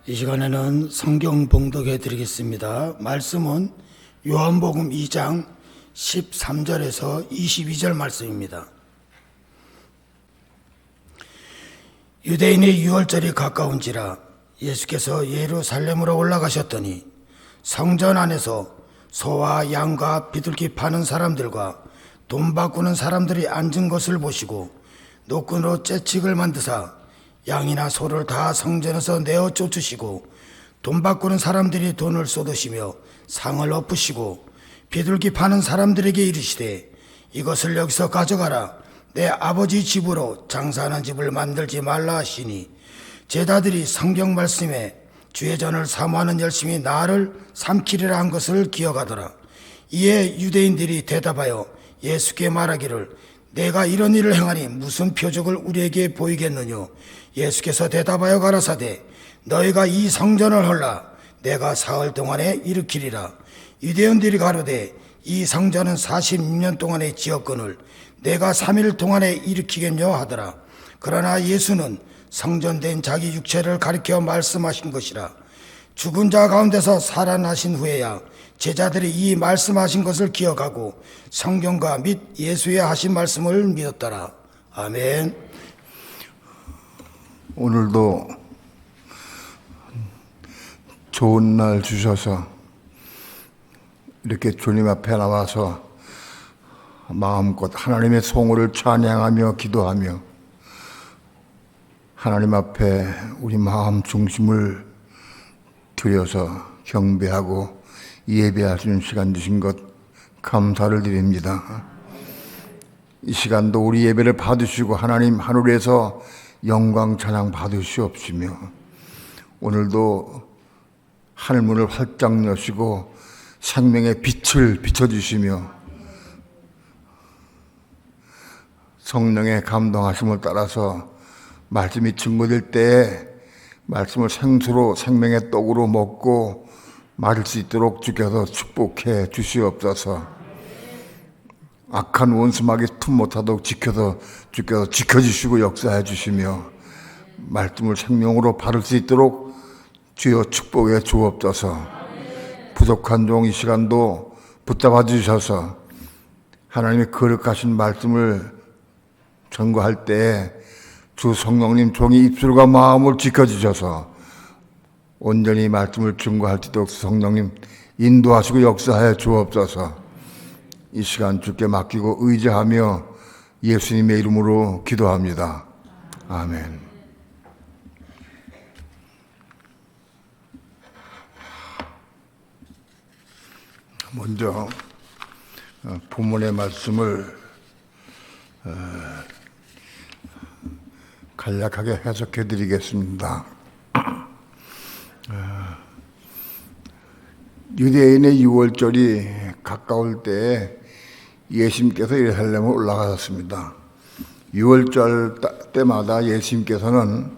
이 시간에는 성경 봉독해 드리겠습니다. 말씀은 요한복음 2장 13절에서 22절 말씀입니다. 유대인의 유월절이 가까운지라 예수께서 예루살렘으로 올라가셨더니 성전 안에서 소와 양과 비둘기 파는 사람들과 돈 바꾸는 사람들이 앉은 것을 보시고 노끈으로 채찍을 만드사 양이나 소를 다 성전에서 내어 쫓으시고 돈 바꾸는 사람들이 돈을 쏟으시며 상을 엎으시고 비둘기 파는 사람들에게 이르시되 이것을 여기서 가져가라. 내 아버지 집으로 장사하는 집을 만들지 말라 하시니 제자들이 성경 말씀에 주의 전을 사모하는 열심히 나를 삼키리라 한 것을 기억하더라. 이에 유대인들이 대답하여 예수께 말하기를 내가 이런 일을 행하니 무슨 표적을 우리에게 보이겠느냐. 예수께서 대답하여 가라사대 너희가 이 성전을 헐라 내가 사흘 동안에 일으키리라. 유대인들이 가로되 이 성전은 46년 동안에 지었거늘 내가 3일 동안에 일으키겠냐 하더라. 그러나 예수는 성전된 자기 육체를 가리켜 말씀하신 것이라. 죽은 자 가운데서 살아나신 후에야 제자들이 이 말씀하신 것을 기억하고 성경과 및 예수의 하신 말씀을 믿었더라. 아멘. 오늘도 좋은 날 주셔서 이렇게 주님 앞에 나와서 마음껏 하나님의 성호를 찬양하며 기도하며 하나님 앞에 우리 마음 중심을 들여서 경배하고 예배할 수 있는 시간 주신 것 감사를 드립니다. 이 시간도 우리 예배를 받으시고 하나님 하늘에서 영광 찬양 받으시옵시며 오늘도 하늘문을 활짝 여시고 생명의 빛을 비춰주시며 성령의 감동하심을 따라서 말씀이 증거될 때에 말씀을 생수로 생명의 떡으로 먹고 마실 수 있도록 주께서 축복해 주시옵소서. 악한 원수마귀 틈 못하도록 주께서 지켜주시고 역사해 주시며 말씀을 생명으로 바를 수 있도록 주여 축복해 주옵소서. 부족한 종 이 시간도 붙잡아 주셔서 하나님의 거룩하신 말씀을 전거할 때에 주 성령님 종이 입술과 마음을 지켜주셔서 온전히 말씀을 증거할 수 있도록 성령님 인도하시고 역사해 주옵소서. 이 시간 주께 맡기고 의지하며 예수님의 이름으로 기도합니다. 아멘. 먼저 본문의 말씀을 간략하게 해석해 드리겠습니다. 유대인의 유월절이 가까울 때에 예수님께서 예루살렘으로 올라가셨습니다. 유월절 때마다 예수님께서는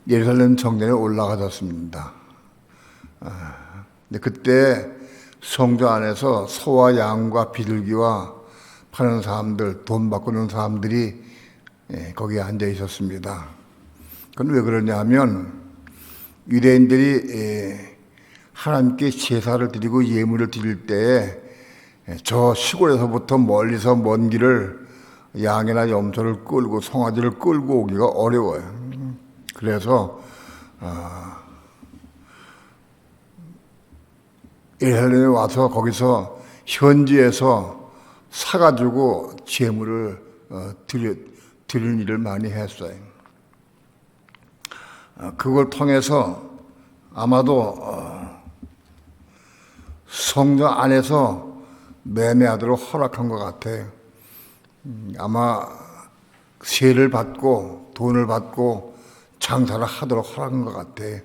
예루살렘 성전에 올라가셨습니다. 그때 성전 안에서 소와 양과 비둘기와 파는 사람들, 돈 바꾸는 사람들이 거기에 앉아 있었습니다. 그건 왜 그러냐 하면 유대인들이 하나님께 제사를 드리고 예물을 드릴 때에 저 시골에서부터 멀리서 먼 길을 양이나 염소를 끌고 송아지를 끌고 오기가 어려워요. 그래서 예루살렘에 와서 거기서 현지에서 사가지고 제물을 드리는 일을 많이 했어요. 그걸 통해서 아마도 성전 안에서 매매하도록 허락한 것 같아요. 아마 세를 받고 돈을 받고 장사를 하도록 허락한 것 같아요.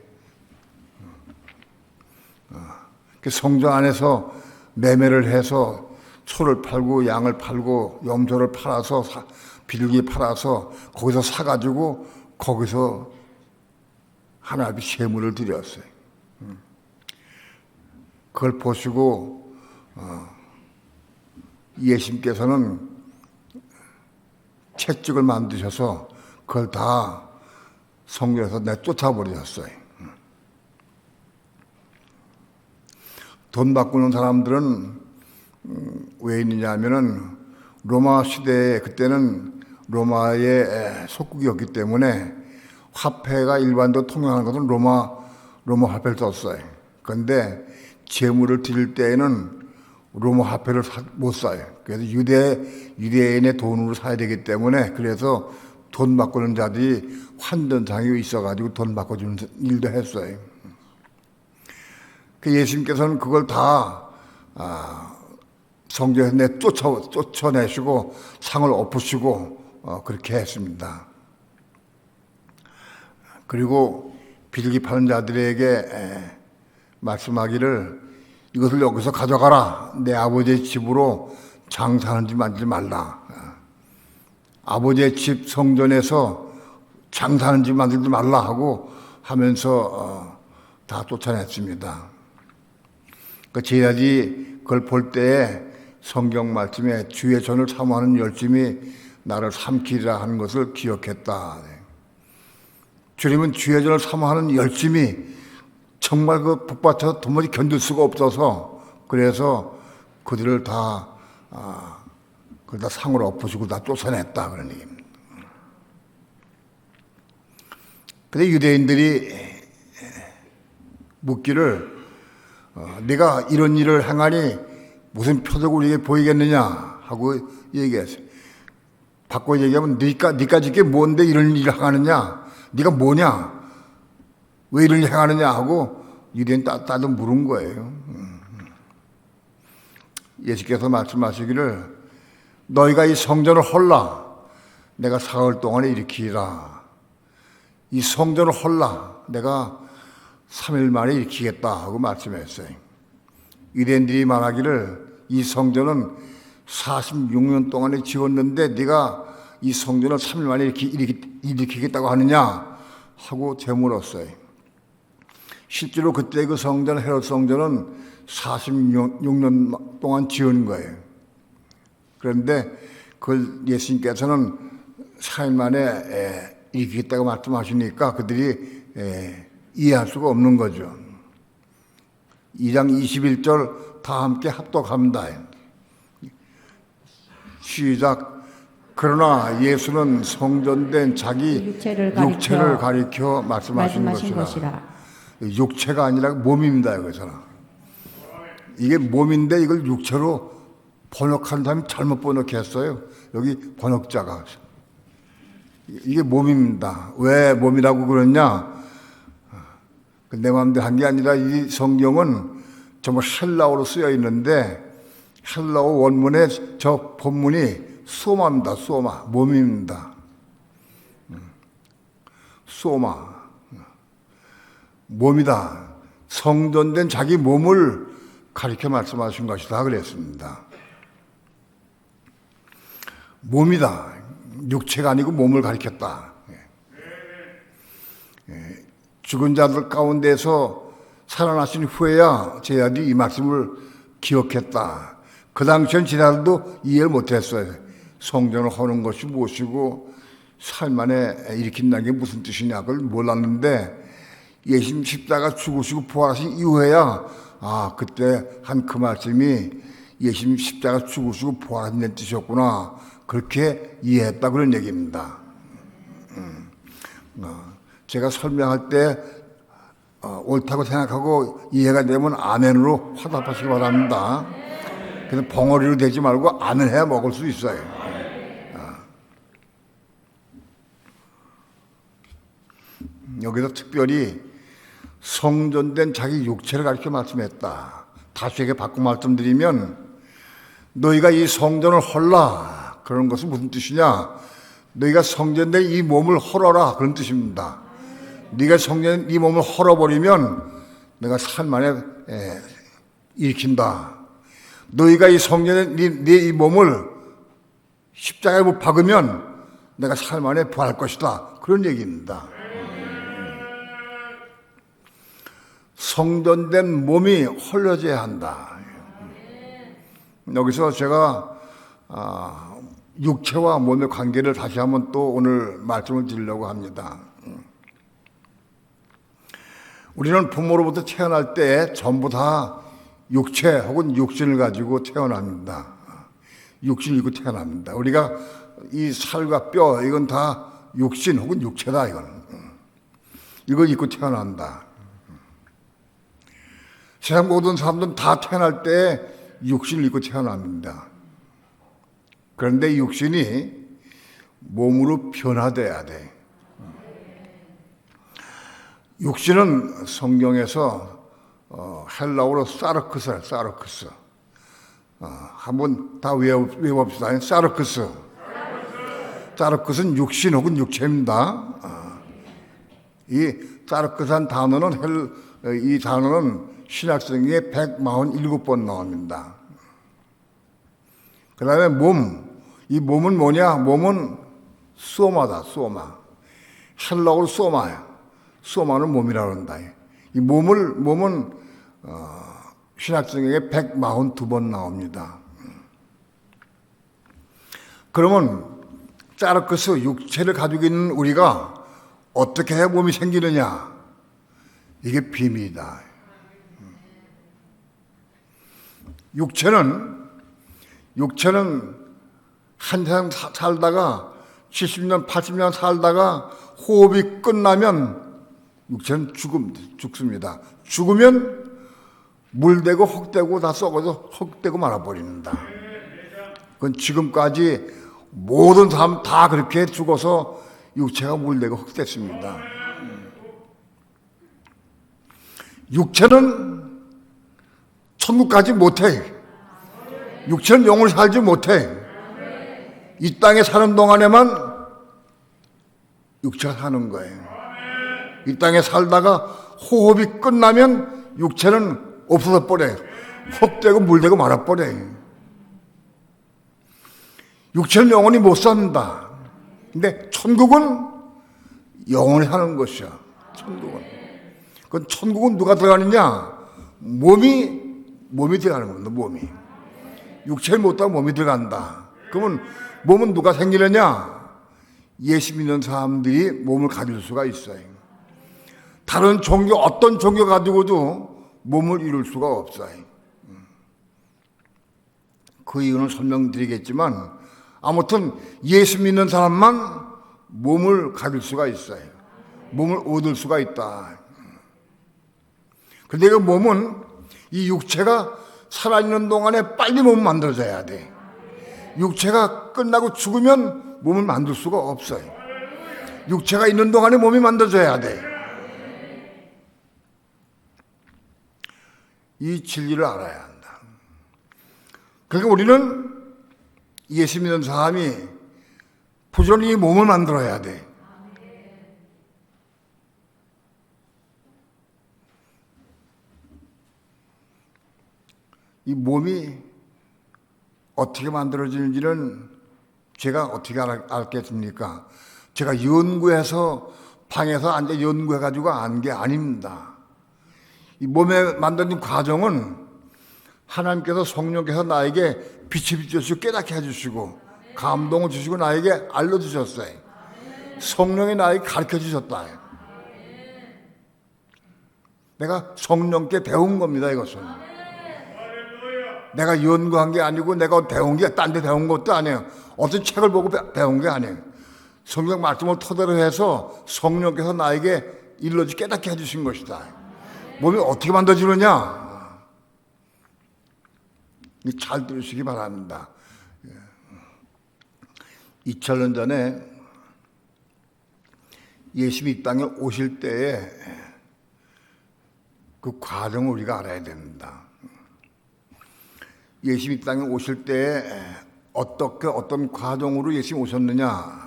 성전 안에서 매매를 해서 소를 팔고 양을 팔고 염소를 팔아서 비둘기 팔아서 거기서 사가지고 거기서 하나님께 제물을 드렸어요. 그걸 보시고 예수님께서는 채찍을 만드셔서 그걸 다 성전에서 내쫓아버리셨어요. 돈 바꾸는 사람들은 왜 있느냐 하면은 로마 시대에 그때는 로마의 속국이었기 때문에 화폐가 일반적으로 통용하는 것은 로마 화폐를 썼어요. 그런데 재물을 드릴 때에는 로마 화폐를 못 사요. 그래서 유대인의 돈으로 사야 되기 때문에 그래서 돈 바꾸는 자들이 환전장이 있어가지고 돈 바꿔주는 일도 했어요. 그 예수님께서는 그걸 다 성전에서 쫓아내시고 상을 엎으시고 그렇게 했습니다. 그리고 비둘기 파는 자들에게 말씀하기를 이것을 여기서 가져가라. 내 아버지의 집으로 장사하는 집 만들지 말라. 아버지의 집 성전에서 장사하는 집 만들지 말라 하고 하면서 다 쫓아냈습니다. 그 제자들이 그걸 볼 때에 성경 말씀에 주의 전을 사모하는 열심이 나를 삼키리라 하는 것을 기억했다. 주님은 주의 전을 사모하는 열심이 정말 그 북받쳐 도무지 견딜 수가 없어서 그래서 그들을 다 상으로 엎으시고 다 쫓아냈다 그런 얘기입니다. 근데 유대인들이 묻기를 네가 이런 일을 행하니 무슨 표적을 우리에게 보이겠느냐 하고 얘기했어요. 바꿔 얘기하면 네까지 이게 뭔데 이런 일을 행하느냐? 네가 뭐냐? 왜 이런 일을 행하느냐 하고 유대인 따도 물은 거예요. 예수께서 말씀하시기를 너희가 이 성전을 헐라 내가 사흘 동안에 일으키리라. 이 성전을 헐라 내가 3일 만에 일으키겠다 하고 말씀했어요. 유대인들이 말하기를 이 성전은 46년 동안에 지었는데 네가 이 성전을 3일 만에 일으키겠다고 하느냐 하고 되물었어요. 실제로 그때 그 성전 헤롯 성전은 46년 동안 지은 거예요. 그런데 그걸 예수님께서는 4일 만에 일으키겠다고 말씀하시니까 그들이 이해할 수가 없는 거죠. 2장 21절 다 함께 합독합니다. 시작. 그러나 예수는 성전된 자기 육체를 가리켜 말씀하신 것이라. 육체가 아니라 몸입니다. 여기서는. 이게 몸인데 이걸 육체로 번역한 사람이 잘못 번역했어요. 여기 번역자가. 이게 몸입니다. 왜 몸이라고 그러냐? 내 마음대로 한 게 아니라 이 성경은 정말 헬라어로 쓰여 있는데 헬라어 원문에 저 본문이 소마입니다. 소마. 몸입니다. 소마. 몸이다. 성전된 자기 몸을 가리켜 말씀하신 것이다 그랬습니다. 몸이다. 육체가 아니고 몸을 가리켰다. 죽은 자들 가운데서 살아나신 후에야 제자들이 이 말씀을 기억했다. 그 당시엔 제자들도 이해를 못했어요. 성전을 허는 것이 무엇이고 살 만에 일으킨다는 게 무슨 뜻이냐 그걸 몰랐는데 예수님 십자가 죽으시고 부활하신 이후에야 그때 한 그 말씀이 예수님 십자가 죽으시고 부활하신 뜻이었구나 그렇게 이해했다 그런 얘기입니다. 제가 설명할 때 옳다고 생각하고 이해가 되면 아멘으로 화답하시기 바랍니다. 그래서 벙어리로 되지 말고 아멘해야 먹을 수 있어요. 여기서 특별히 성전된 자기 육체를 가리켜 말씀했다. 다시에게 바꿔 말씀드리면 너희가 이 성전을 헐라 그런 것은 무슨 뜻이냐? 너희가 성전된 이 몸을 헐어라 그런 뜻입니다. 네가 성전 이 몸을 헐어버리면 내가 살 만에 일으킨다. 너희가 이 성전에 네 이 몸을 십자가에 못 박으면 내가 살 만에 부활할 것이다. 그런 얘기입니다. 성전된 몸이 헐려져야 한다. 여기서 제가 육체와 몸의 관계를 다시 한번 또 오늘 말씀을 드리려고 합니다. 우리는 부모로부터 태어날 때 전부 다 육체 혹은 육신을 가지고 태어납니다. 육신을 입고 태어납니다. 우리가 이 살과 뼈 이건 다 육신 혹은 육체다. 이걸 입고 태어난다. 세상 모든 사람들은 다 태어날 때 육신을 입고 태어납니다. 그런데 이 육신이 몸으로 변화돼야 돼. 육신은 성경에서 헬라어로 사르크스야, 사르크스. 한번 다 외워봅시다. 사르크스. 사르크스는 육신 혹은 육체입니다. 이 사르크스한 단어는 이 단어는 신약성경에 147번 나옵니다. 그 다음에 이 몸은 뭐냐? 몸은 소마다, 소마. 헬라어로 소마야. 소마는 몸이라고 한다. 이 몸은 신약성경에 142번 나옵니다. 그러면 사르크스 육체를 가지고 있는 우리가 어떻게 해야 몸이 생기느냐? 이게 비밀이다. 육체는 한생 살다가 70년, 80년 살다가 호흡이 끝나면 육체는 죽습니다. 죽으면 물되고 흙되고 다 썩어서 흙되고 말아버립니다. 그건 지금까지 모든 사람 다 그렇게 죽어서 육체가 물되고 흙됐습니다. 육체는 천국 가지 못해. 육체는 영원히 살지 못해. 이 땅에 사는 동안에만 육체가 사는 거예요. 이 땅에 살다가 호흡이 끝나면 육체는 없어져 버려요. 흙되고 물되고 말아버려요. 육체는 영원히 못 산다. 근데 천국은 영원히 사는 것이야. 천국은 누가 들어가느냐? 몸이 들어가는 겁니다. 몸이. 육체를 못하고 몸이 들어간다. 그러면 몸은 누가 생기느냐? 예수 믿는 사람들이 몸을 가질 수가 있어요. 다른 종교, 어떤 종교 가지고도 몸을 이룰 수가 없어요. 그 이유는 설명드리겠지만 아무튼 예수 믿는 사람만 몸을 가질 수가 있어요. 몸을 얻을 수가 있다. 그런데 그 몸은 이 육체가 살아있는 동안에 빨리 몸을 만들어져야 돼. 육체가 끝나고 죽으면 몸을 만들 수가 없어요. 육체가 있는 동안에 몸이 만들어져야 돼. 이 진리를 알아야 한다. 그러니까 우리는 예수 믿는 사람이 부지런히 몸을 만들어야 돼. 이 몸이 어떻게 만들어지는지는 제가 어떻게 알겠습니까? 제가 연구해서 방에서 앉아 연구해가지고 안 게 아닙니다. 이 몸에 만드는 과정은 하나님께서 성령께서 나에게 빛이 비춰주시고 깨닫게 해주시고 감동을 주시고 나에게 알려주셨어요. 성령이 나에게 가르쳐 주셨다. 내가 성령께 배운 겁니다. 이것은 내가 연구한 게 아니고 내가 배운 게 딴 데 배운 것도 아니에요. 어떤 책을 보고 배운 게 아니에요. 성경 말씀을 토대로 해서 성령께서 나에게 일러주 깨닫게 해주신 것이다. 몸이 어떻게 만들어지느냐? 잘 들으시기 바랍니다. 2000년 전에 예수님이 이 땅에 오실 때에 그 과정을 우리가 알아야 됩니다. 예수님이 이 땅에 오실 때에 어떤 과정으로 예수님이 오셨느냐?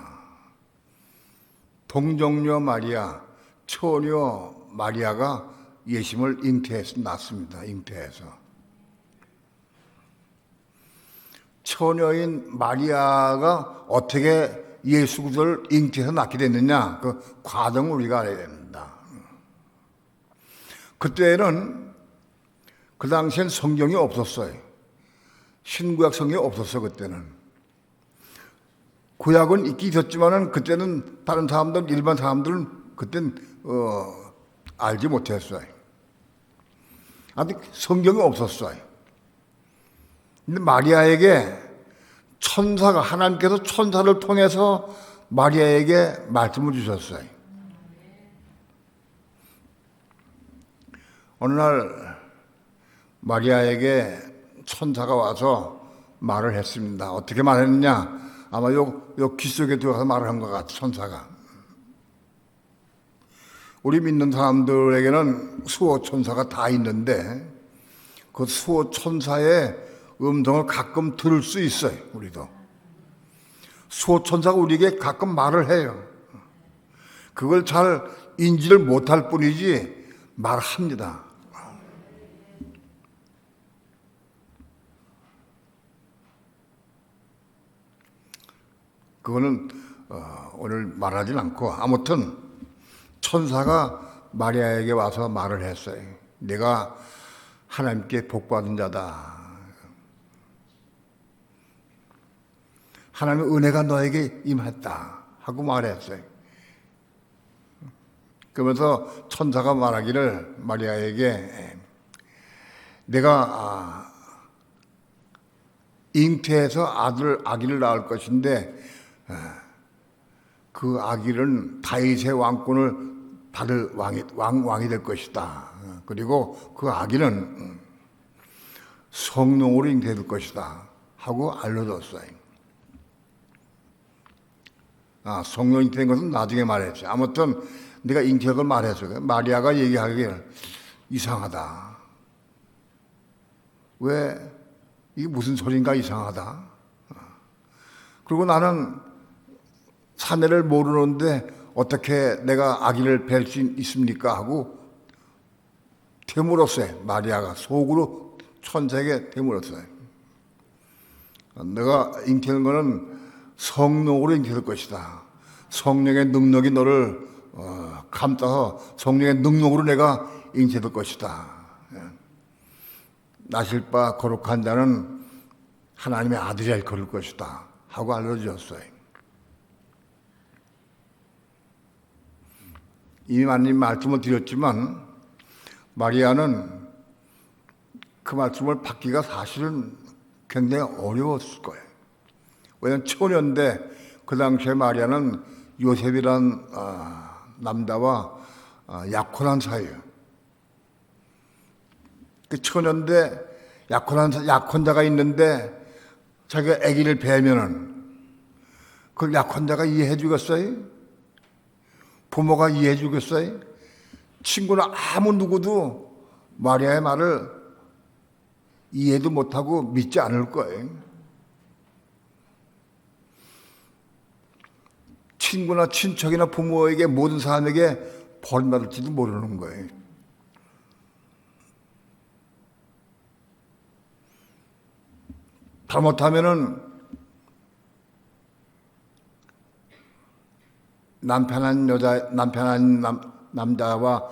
동정녀 마리아, 처녀 마리아가 예수님을 잉태해서 낳습니다. 잉태해서. 처녀인 마리아가 어떻게 예수 그리스도를 잉태해서 낳게 됐느냐? 그 과정을 우리가 알아야 됩니다. 그때는 그 당시엔 성경이 없었어요. 신구약 성경이 없었어. 그때는 구약은 있긴 있었지만은 그때는 다른 사람들, 일반 사람들은 그땐 알지 못했어요. 아직 성경이 없었어요. 근데 마리아에게 하나님께서 천사를 통해서 마리아에게 말씀을 주셨어요. 어느 날 마리아에게 천사가 와서 말을 했습니다. 어떻게 말했느냐? 아마 요 귀 속에 들어가서 말을 한 것 같아, 천사가. 우리 믿는 사람들에게는 수호 천사가 다 있는데 그 수호 천사의 음성을 가끔 들을 수 있어요. 우리도 수호 천사가 우리에게 가끔 말을 해요. 그걸 잘 인지를 못할 뿐이지 말합니다. 그거는 오늘 말하진 않고, 아무튼 천사가 마리아에게 와서 말을 했어요. 내가 하나님께 복받은 자다. 하나님의 은혜가 너에게 임했다 하고 말했어요. 그러면서 천사가 말하기를 마리아에게 내가 잉태해서 아기를 낳을 것인데 그 아기는 다윗의 왕권을 받을 왕이 될 것이다. 그리고 그 아기는 성령으로 잉태될 것이다 하고 알려줬어요. 성령 잉태된 것은 나중에 말했어요. 아무튼 내가 잉태한 걸 말했어요. 마리아가 얘기하기를 이상하다. 왜 이게 무슨 소린가 이상하다. 그리고 나는 사내를 모르는데 어떻게 내가 아기를 뵐 수 있습니까? 하고 되물었어요. 마리아가 속으로 천사에게 되물었어요. 내가 잉태한 거는 성령으로 잉태될 것이다. 성령의 능력이 너를 감싸서 성령의 능력으로 내가 잉태될 것이다. 나실 바 거룩한 자는 하나님의 아들이 거를 것이다 하고 알려주셨어요. 이미 많이 말씀을 드렸지만 마리아는 그 말씀을 받기가 사실은 굉장히 어려웠을 거예요. 왜냐하면 초년대 그 당시에 마리아는 요셉이란 남자와 약혼한 사이예요. 그 초년대 약혼자가 있는데 자기가 아기를 배면은 그걸 약혼자가 이해해 주겠어요? 부모가 이해해 주겠어요? 친구나 아무 누구도 마리아의 말을 이해도 못하고 믿지 않을 거예요. 친구나 친척이나 부모에게 모든 사람에게 벌받을지도 모르는 거예요. 잘못하면은 남편한 남자와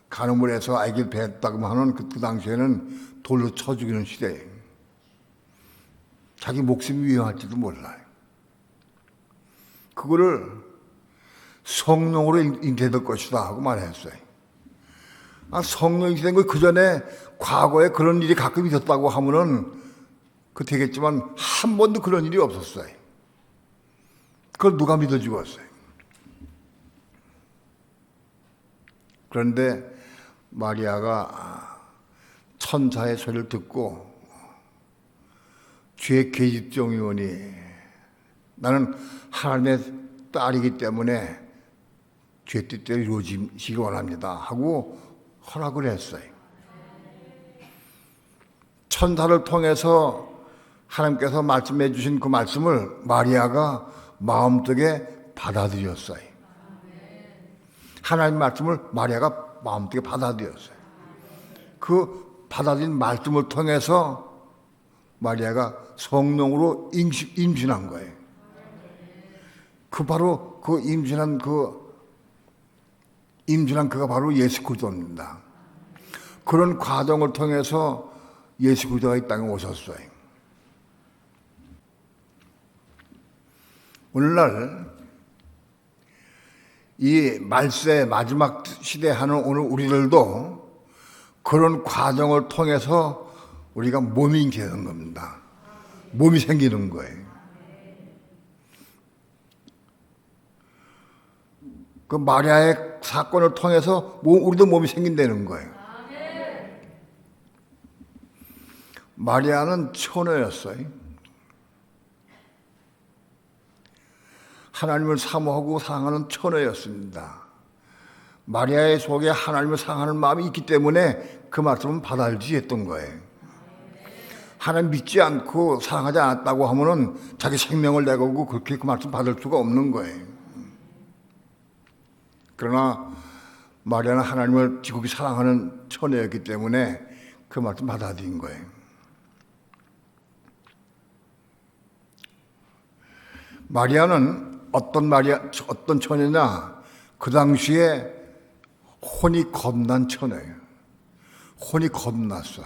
간음을 해서 아기를 배했다고 하는 그 당시에는 돌로 쳐 죽이는 시대예요. 자기 목숨이 위험할지도 몰라요. 그거를 성령으로 잉태될 것이다 하고 말했어요. 성령 잉태된 거 그 전에 과거에 그런 일이 가끔 있었다고 하면은 그 되겠지만 한 번도 그런 일이 없었어요. 그걸 누가 믿어주겠어요? 그런데 마리아가 천사의 소리를 듣고 죄 계집종이오니 나는 하나님의 딸이기 때문에 죄 뜻대로 이루어지기를 원합니다 하고 허락을 했어요. 천사를 통해서 하나님께서 말씀해 주신 그 말씀을 마리아가 마음속에 받아들였어요. 하나님 말씀을 마리아가 마음속에 받아들였어요. 그 받아들인 말씀을 통해서 마리아가 성령으로 임신한 거예요. 임신한 그가 바로 예수 그리스도입니다. 그런 과정을 통해서 예수 그리스도가 이 땅에 오셨어요. 오늘날 이 말세 마지막 시대 하는 오늘 우리들도 그런 과정을 통해서 우리가 몸이 되는 겁니다. 몸이 생기는 거예요. 그 마리아의 사건을 통해서 우리도 몸이 생긴다는 거예요. 마리아는 처녀였어요. 하나님을 사모하고 사랑하는 처녀였습니다. 마리아의 속에 하나님을 사랑하는 마음이 있기 때문에 그 말씀은 받아들이지 했던 거예요. 하나님 믿지 않고 사랑하지 않았다고 하면은 자기 생명을 내걸고 그렇게 그 말씀 받을 수가 없는 거예요. 그러나 마리아는 하나님을 지극히 사랑하는 처녀였기 때문에 그 말씀 받아들인 거예요. 마리아는 어떤 처녀냐? 그 당시에 혼이 겁난 처녀예요. 혼이 겁났어.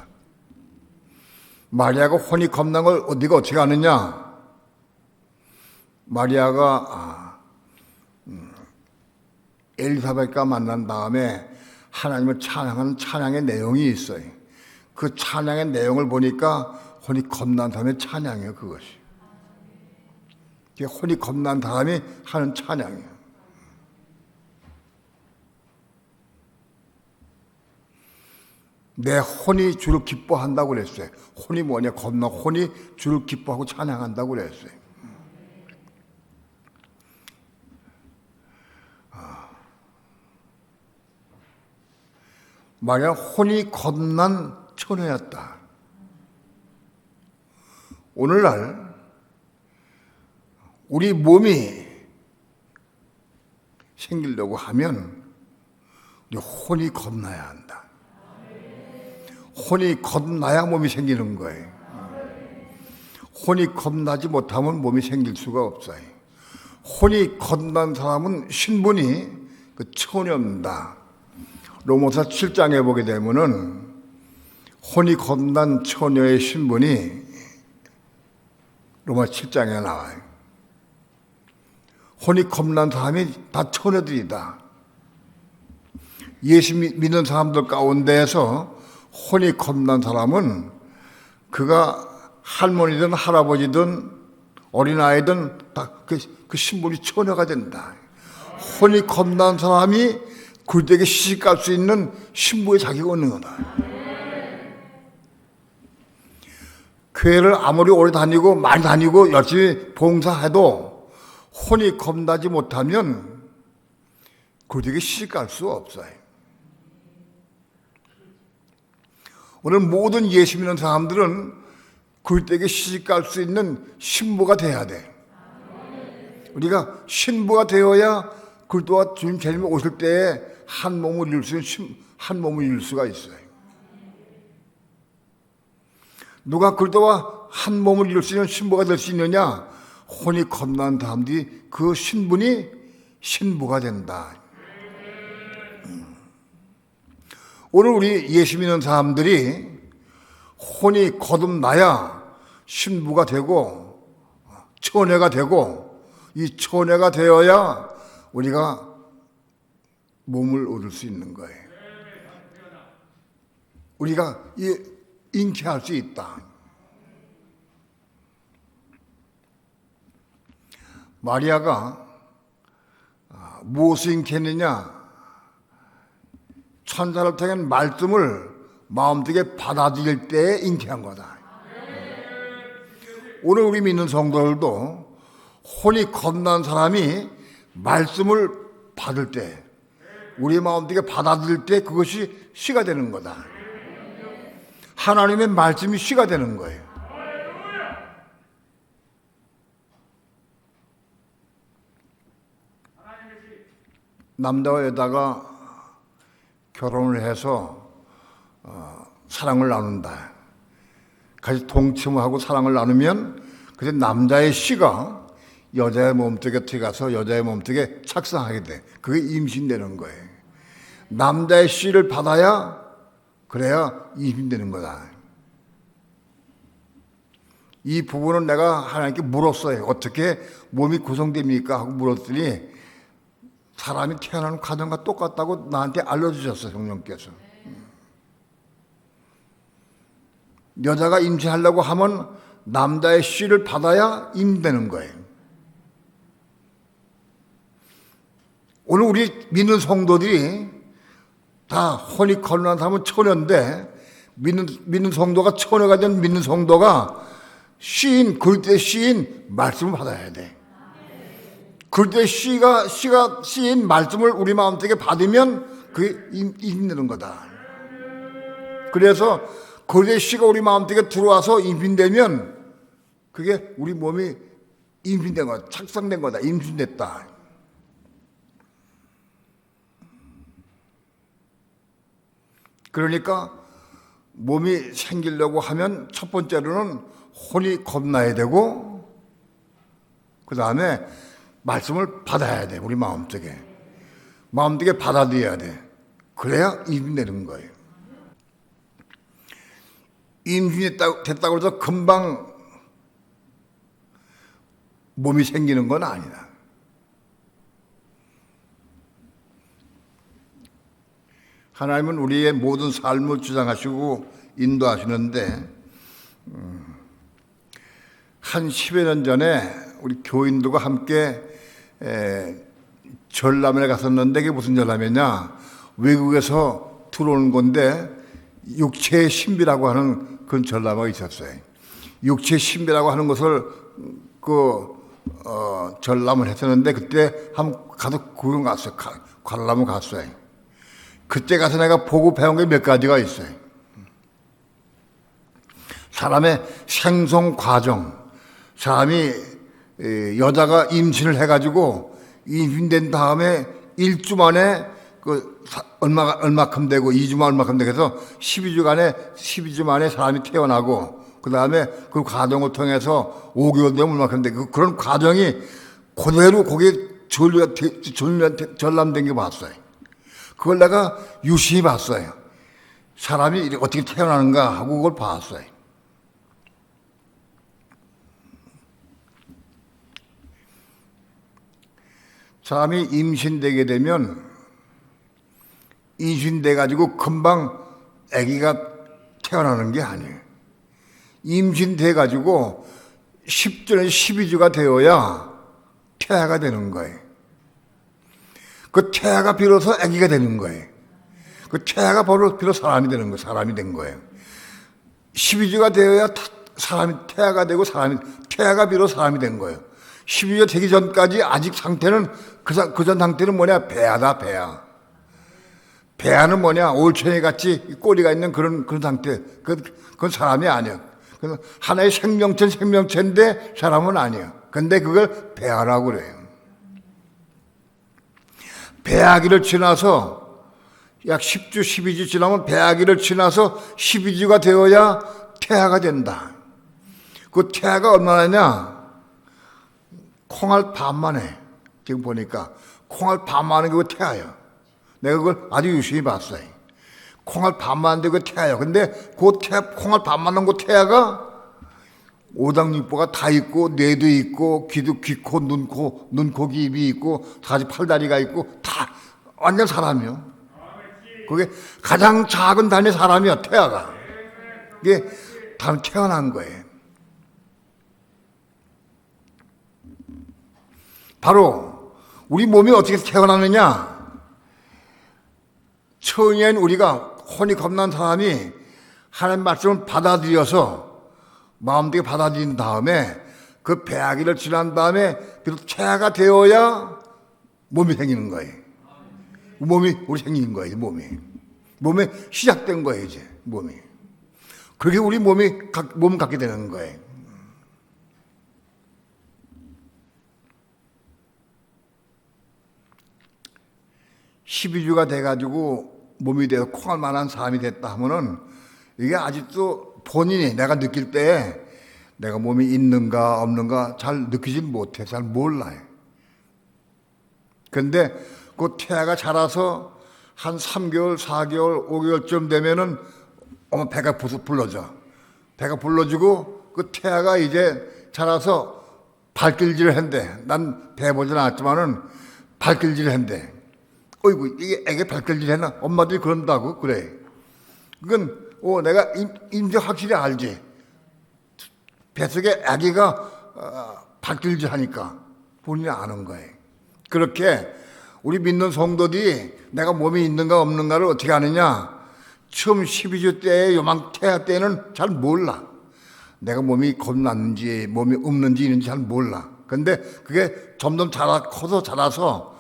마리아가 혼이 겁난 걸 네가 어떻게 아느냐? 마리아가 엘리사벳과 만난 다음에 하나님을 찬양하는 찬양의 내용이 있어요. 그 찬양의 내용을 보니까 혼이 겁난 다음에 찬양이에요. 그것이. 혼이 겁난 다음에 하는 찬양이에요. 내 혼이 주를 기뻐한다고 그랬어요. 혼이 뭐냐? 겁나 혼이 주를 기뻐하고 찬양한다고 그랬어요. 마리아 혼이 겁난 처녀였다. 오늘날 우리 몸이 생기려고 하면 우리 혼이 겁나야 한다. 혼이 겁나야 몸이 생기는 거예요. 혼이 겁나지 못하면 몸이 생길 수가 없어요. 혼이 겁난 사람은 신분이 그 처녀입니다. 로마서 7장에 보게 되면은 혼이 겁난 처녀의 신분이 로마 7장에 나와요. 혼이 겁난 사람이 다 처녀들이다. 예수 믿는 사람들 가운데에서 혼이 겁난 사람은 그가 할머니든 할아버지든 어린아이든 다 그 신분이 처녀가 된다. 혼이 겁난 사람이 굴되게 시집갈 수 있는 신부의 자격이 있는 거다. 교회를 아무리 오래 다니고 많이 다니고 열심히 봉사해도 혼이 겁나지 못하면 굴되게 시집갈 수 없어요. 오늘 모든 예수 믿는 사람들은 굴되게 시집갈 수 있는 신부가 돼야 돼. 우리가 신부가 되어야 그리스도와 주님 재림에 오실 때에 한 몸을 이룰 수가 있어요. 누가 그리스도와 한 몸을 이룰 수 있는 신부가 될 수 있느냐? 혼이 겁난 사람들이 그 신분이 신부가 된다. 오늘 우리 예수 믿는 사람들이 혼이 거듭나야 신부가 되고 처녀가 되고 이 처녀가 되어야 우리가 몸을 얻을 수 있는 거예요. 우리가 잉태할 수 있다. 마리아가 무엇을 잉태했느냐? 천사를 통한 말씀을 마음속에 받아들일 때에 잉태한 거다. 오늘 우리 믿는 성도들도 혼이 겁난 사람이 말씀을 받을 때, 우리 마음속에 받아들일 때 그것이 씨가 되는 거다. 하나님의 말씀이 씨가 되는 거예요. 남자와 여자가 결혼을 해서 사랑을 나눈다. 같이 동침하고 사랑을 나누면 그때 남자의 씨가 여자의 몸속에 들어가서 여자의 몸속에 착상하게 돼. 그게 임신되는 거예요. 남자의 씨를 받아야 그래야 임신되는 거다. 이 부분은 내가 하나님께 물었어요. 어떻게 몸이 구성됩니까? 하고 물었더니 사람이 태어나는 과정과 똑같다고 나한테 알려주셨어, 성령께서. 여자가 임신하려고 하면 남자의 씨를 받아야 임되는 거예요. 오늘 우리 믿는 성도들이 다 혼이 거론한 사람은 처녀인데, 믿는 성도가 처녀가 된 믿는 성도가 씨인, 그때 씨인 말씀을 받아야 돼. 그때 씨가 씨인 말씀을 우리 마음속에 받으면 그게 임되는 거다. 그래서 그때 씨가 우리 마음속에 들어와서 임신되면 그게 우리 몸이 임신된 거다. 착상된 거다. 임신됐다. 그러니까 몸이 생기려고 하면 첫 번째로는 혼이 겁나야 되고, 그 다음에 말씀을 받아야 돼. 우리 마음속에 받아들여야 돼. 그래야 임신되는 거예요. 임신이 됐다고 해서 금방 몸이 생기는 건 아니다. 하나님은 우리의 모든 삶을 주장하시고 인도하시는데, 한 10여 년 전에 우리 교인들과 함께 전람회 갔었는데, 그게 무슨 전람회냐, 외국에서 들어오는 건데 육체의 신비라고 하는 그런 전람회가 있었어요. 육체의 신비라고 하는 것을 전람을 했었는데, 그때 한번 가서 구경 갔어요. 관람을 갔어요. 그때 가서 내가 보고 배운 게 몇 가지가 있어요. 사람의 생성 과정, 사람이 여자가 임신을 해가지고 임신된 다음에 1주 만에 얼마큼 되고 2주만 얼마큼 되고 해서 12주 만에 사람이 태어나고, 그 다음에 그 과정을 통해서 5개월 되면 얼마큼 되고, 그런 과정이 그대로 거기에 전람된 게 봤어요. 그걸 내가 유심히 봤어요. 사람이 어떻게 태어나는가 하고 그걸 봤어요. 사람이 임신되게 되면 임신돼가지고 금방 아기가 태어나는 게 아니에요. 임신돼가지고 10주나 12주가 되어야 태아가 되는 거예요. 그 태아가 비로소 아기가 되는 거예요. 그 태아가 비로소 사람이 되는 거예요. 사람이 된 거예요. 12주가 되어야 태아가 되고 태아가 비로소 사람이 된 거예요. 12주 되기 전까지 아직 상태는 그 전 상태는 뭐냐? 배아다, 배아. 배아는 뭐냐? 올챙이 같이 꼬리가 있는 그런 상태. 그건 사람이 아니야. 그건 하나의 생명체인데 사람은 아니야. 근데 그걸 배아라고 그래요. 배아기를 지나서 약 10주, 12주 지나면 배아기를 지나서 12주가 되어야 태아가 된다. 그 태아가 얼마나냐? 콩알 반만 해. 지금 보니까 콩알 반만 하는 게 태아야. 내가 그걸 아주 유심히 봤어요. 콩알 반만 하는데 그 태아야. 근데 그 콩알 반만 한 그 태아가 오장육부가 다 있고, 뇌도 있고, 귀도, 귀, 코, 눈, 코, 귀, 입이 있고, 다시 팔다리가 있고, 다 완전 사람이요. 그게 가장 작은 단위 사람이야, 태아가. 이게 다 태어난 거예요. 바로 우리 몸이 어떻게 태어나느냐? 처음엔 우리가 혼이 겁난 사람이 하나님 말씀을 받아들여서 마음대로 받아들인 다음에 그 배아기를 지난 다음에 비록 태아가 되어야 몸이 생기는 거예요. 우리 생기는 거예요. 몸이 시작된 거예요. 이제 몸이. 그렇게 우리 몸을 갖게 되는 거예요. (12주가) 돼가지고 몸이 돼서 콩알 만한 사람이 됐다 하면은, 이게 아직도 본인이 내가 느낄 때 내가 몸이 있는가 없는가 잘 느끼지 못해. 잘 몰라요. 근데 그 태아가 자라서 한 3개월, 4개월, 5개월쯤 되면은 배가 불러져. 배가 불러주고 그 태아가 이제 자라서 발길질을 한대. 난 배 보진 않았지만은 발길질 한대. 어이구, 이게 애가 발길질 했나? 엄마들이 그런다고, 그래. 그건, 내가 이제 확실히 알지. 뱃속에 아기가 발길질 하니까 본인이 아는 거예요. 그렇게 우리 믿는 성도들이 내가 몸이 있는가 없는가를 어떻게 아느냐? 처음 12주 때에 요만 태아 때는 잘 몰라. 내가 몸이 겁났는지 몸이 없는지 있는지 잘 몰라. 근데 그게 점점 커서 자라서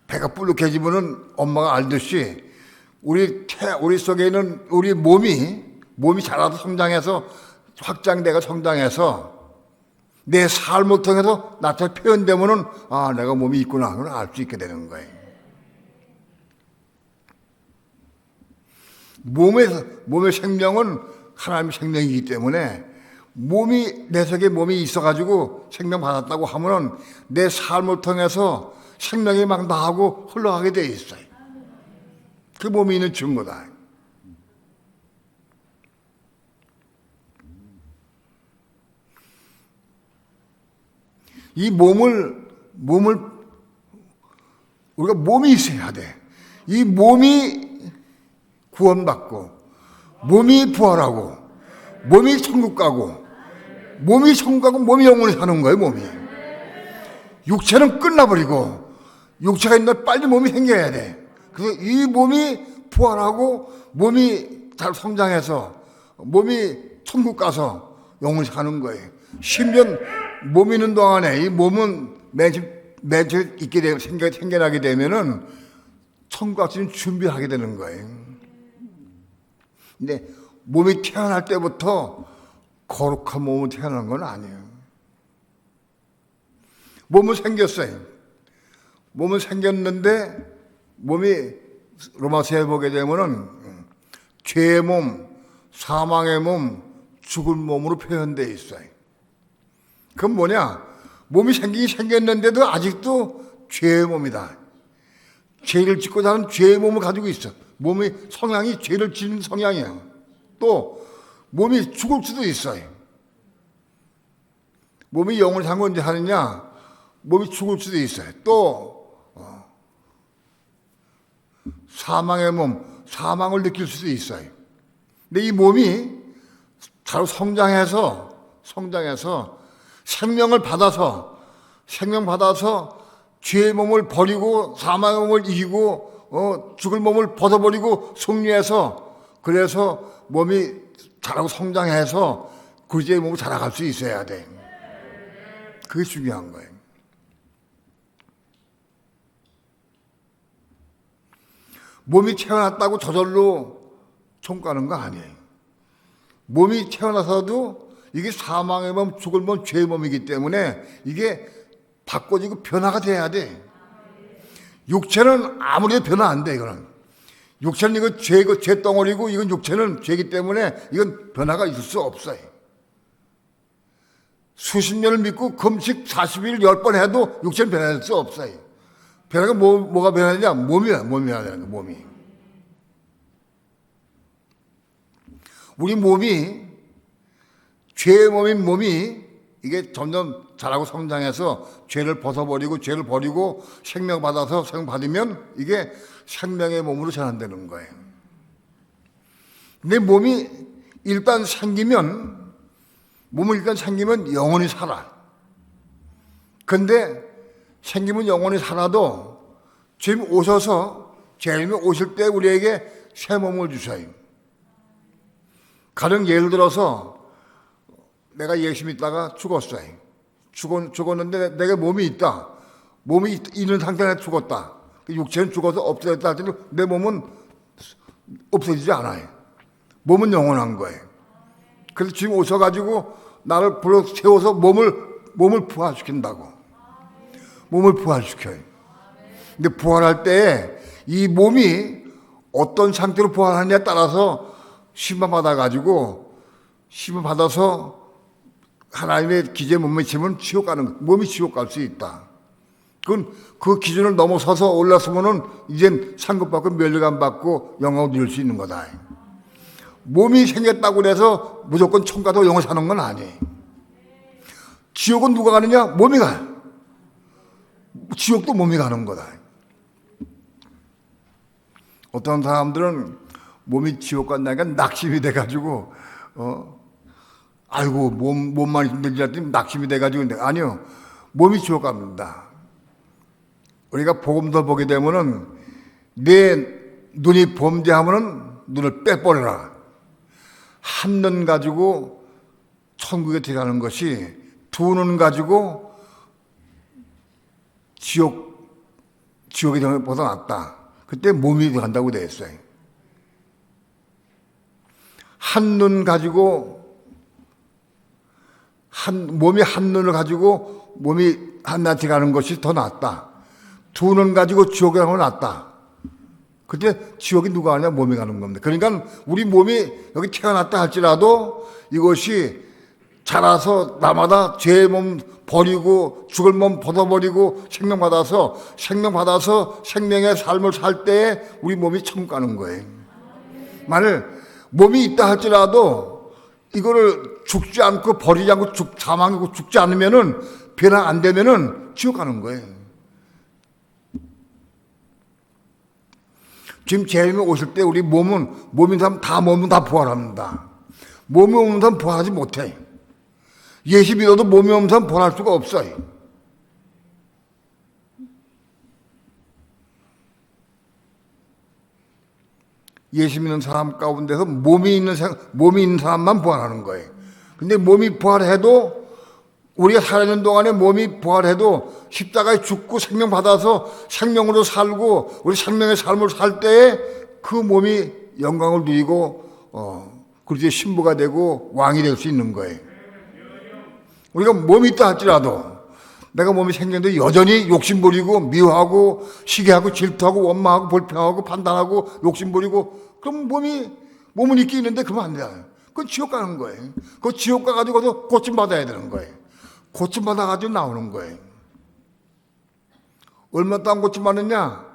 배가 불룩해지면은 엄마가 알듯이 우리 속에 있는 우리 몸이 자라서 성장해서 확장돼가 성장해서 내 삶을 통해서 나타나 표현되면은 내가 몸이 있구나 그걸 알 수 있게 되는 거예요. 몸의 생명은 하나님의 생명이기 때문에 내 속에 몸이 있어가지고 생명 받았다고 하면은 내 삶을 통해서 생명이 막 나하고 흘러가게 돼 있어요. 그 몸이 있는 증거다. 이 몸을 우리가 몸이 있어야 돼. 이 몸이 구원받고 몸이 부활하고 몸이 천국 가고 몸이 영원히 사는 거예요. 몸이 육체는 끝나버리고 육체가 있는 빨리 몸이 생겨야 돼. 그래서 이 몸이 부활하고 몸이 잘 성장해서 몸이 천국 가서 영원히 사는 거예요. 10년 몸이 있는 동안에 이 몸은 매주 있게 생겨나게 되면은 천국 가서 준비하게 되는 거예요. 근데 몸이 태어날 때부터 거룩한 몸으로 태어난 건 아니에요. 몸은 생겼어요. 몸은 생겼는데 몸이 로마서에 보게 되면은 죄의 몸, 사망의 몸, 죽을 몸으로 표현되어 있어요. 그건 뭐냐? 몸이 생겼는데도 아직도 죄의 몸이다. 죄를 짓고 사는 죄의 몸을 가지고 있어. 몸의 성향이 죄를 짓는 성향이야. 또 몸이 죽을 수도 있어요. 몸이 영원히 산 건 언제 하느냐? 몸이 죽을 수도 있어요. 또 사망의 몸, 사망을 느낄 수도 있어요. 근데 이 몸이 잘 성장해서 생명 받아서 죄의 몸을 버리고 사망의 몸을 이기고 죽을 몸을 벗어버리고 승리해서 그래서 몸이 자라고 성장해서 그 죄의 몸을 자라갈 수 있어야 돼. 그게 중요한 거예요. 몸이 태어났다고 저절로 총 가는 거 아니에요. 몸이 태어나서도 이게 사망의 몸, 죽을 몸, 죄의 몸이기 때문에 이게 바꿔지고 변화가 돼야 돼. 육체는 아무리 변화 안 돼, 이거는. 육체는 이거 죄 덩어리고 이건 육체는 죄이기 때문에 이건 변화가 있을 수 없어요. 수십 년을 믿고 금식 40일 10번 해도 육체는 변화될 수 없어요. 변화가 뭐가 변하느냐? 몸이 변화되는 거야, 몸이. 우리 몸이, 죄의 몸인 몸이 이게 점점 자라고 성장해서 죄를 벗어버리고 죄를 버리고 생명 받아서 생명 받으면 이게 생명의 몸으로 전환되는 거예요. 내 몸이 일단 생기면 영원히 살아. 근데 생기면 영원히 살아도 주님 주님이 오실 때 우리에게 새 몸을 주셔요. 가령 예를 들어서 내가 예수 믿다가 죽었어요. 죽었는데 내게 몸이 있다. 몸이 있는 상태에 죽었다. 육체는 죽어서 없어졌다 할때도 내 몸은 없어지지 않아요. 몸은 영원한 거예요. 그래서 주님 오셔가지고 나를 불러 세워서 몸을 부활시킨다고. 몸을 부활시켜요. 근데 부활할 때 이 몸이 어떤 상태로 부활하느냐에 따라서 심판받아서 하나님의 기재 몸에 치면 지옥 가는 거. 몸이 지옥 갈 수 있다. 그건 그 기준을 넘어서서 올라서면은 이젠 상급받고 멸류관 받고 영광을 누릴 수 있는 거다. 몸이 생겼다고 해서 무조건 천국 가서 영원 사는 건 아니에요. 지옥은 누가 가느냐? 몸이 가요. 지옥도 몸이 가는 거다. 어떤 사람들은 몸이 지옥 간다니까 낙심이 돼가지고 아이고 몸만 힘들지 않더니 낙심이 돼가지고 아니요, 몸이 지옥 갑니다. 우리가 복음서 보게 되면은 내 눈이 범죄하면은 눈을 빼버려라. 한 눈 가지고 천국에 들어가는 것이 두 눈 가지고 지옥에 들어가는 것보다 낫다. 그때 몸이 들어간다고 되어 있어요. 한 눈 가지고 몸이 한 눈을 가지고 몸이 한나치 가는 것이 더 낫다. 두 눈 가지고 지옥에 가는 건 낫다. 그때 지옥이 누가 가냐? 몸이 가는 겁니다. 그러니까 우리 몸이 여기 태어났다 할지라도 이것이 자라서 나마다 죄의 몸 버리고 죽을 몸 벗어버리고 생명 받아서 생명의 삶을 살 때에 우리 몸이 천국 가는 거예요. 만일 몸이 있다 할지라도 이거를 죽지 않고 버리지 않고 사망하고 죽지 않으면은 변화 안 되면은 지옥 가는 거예요. 지금 재림이 오실 때 우리 몸인 사람 몸은 다 부활합니다. 몸이 없는 사람 부활하지 못해. 예수 믿어도 몸이 없는 사람 부활할 수가 없어요. 예수 믿는 사람 가운데서 몸이 있는 사람만 부활하는 거예요. 근데 몸이 부활해도 우리가 살아있는 동안에 몸이 부활해도 십자가에 죽고 생명 받아서 생명으로 살고 우리 생명의 삶을 살 때에 그 몸이 영광을 누리고 그리스도의 신부가 되고 왕이 될 수 있는 거예요. 우리가 몸이 있다 할지라도 내가 몸이 생겼는데 여전히 욕심부리고 미워하고 시기하고 질투하고 원망하고 불평하고 판단하고 욕심부리고 그럼 몸은 있긴 있는데 그러면 안 돼요. 그건 지옥 가는 거예요. 그 지옥 가가지고도 고침받아야 되는 거예요. 고침받아가지고 나오는 거예요. 얼마 동안 고침받느냐?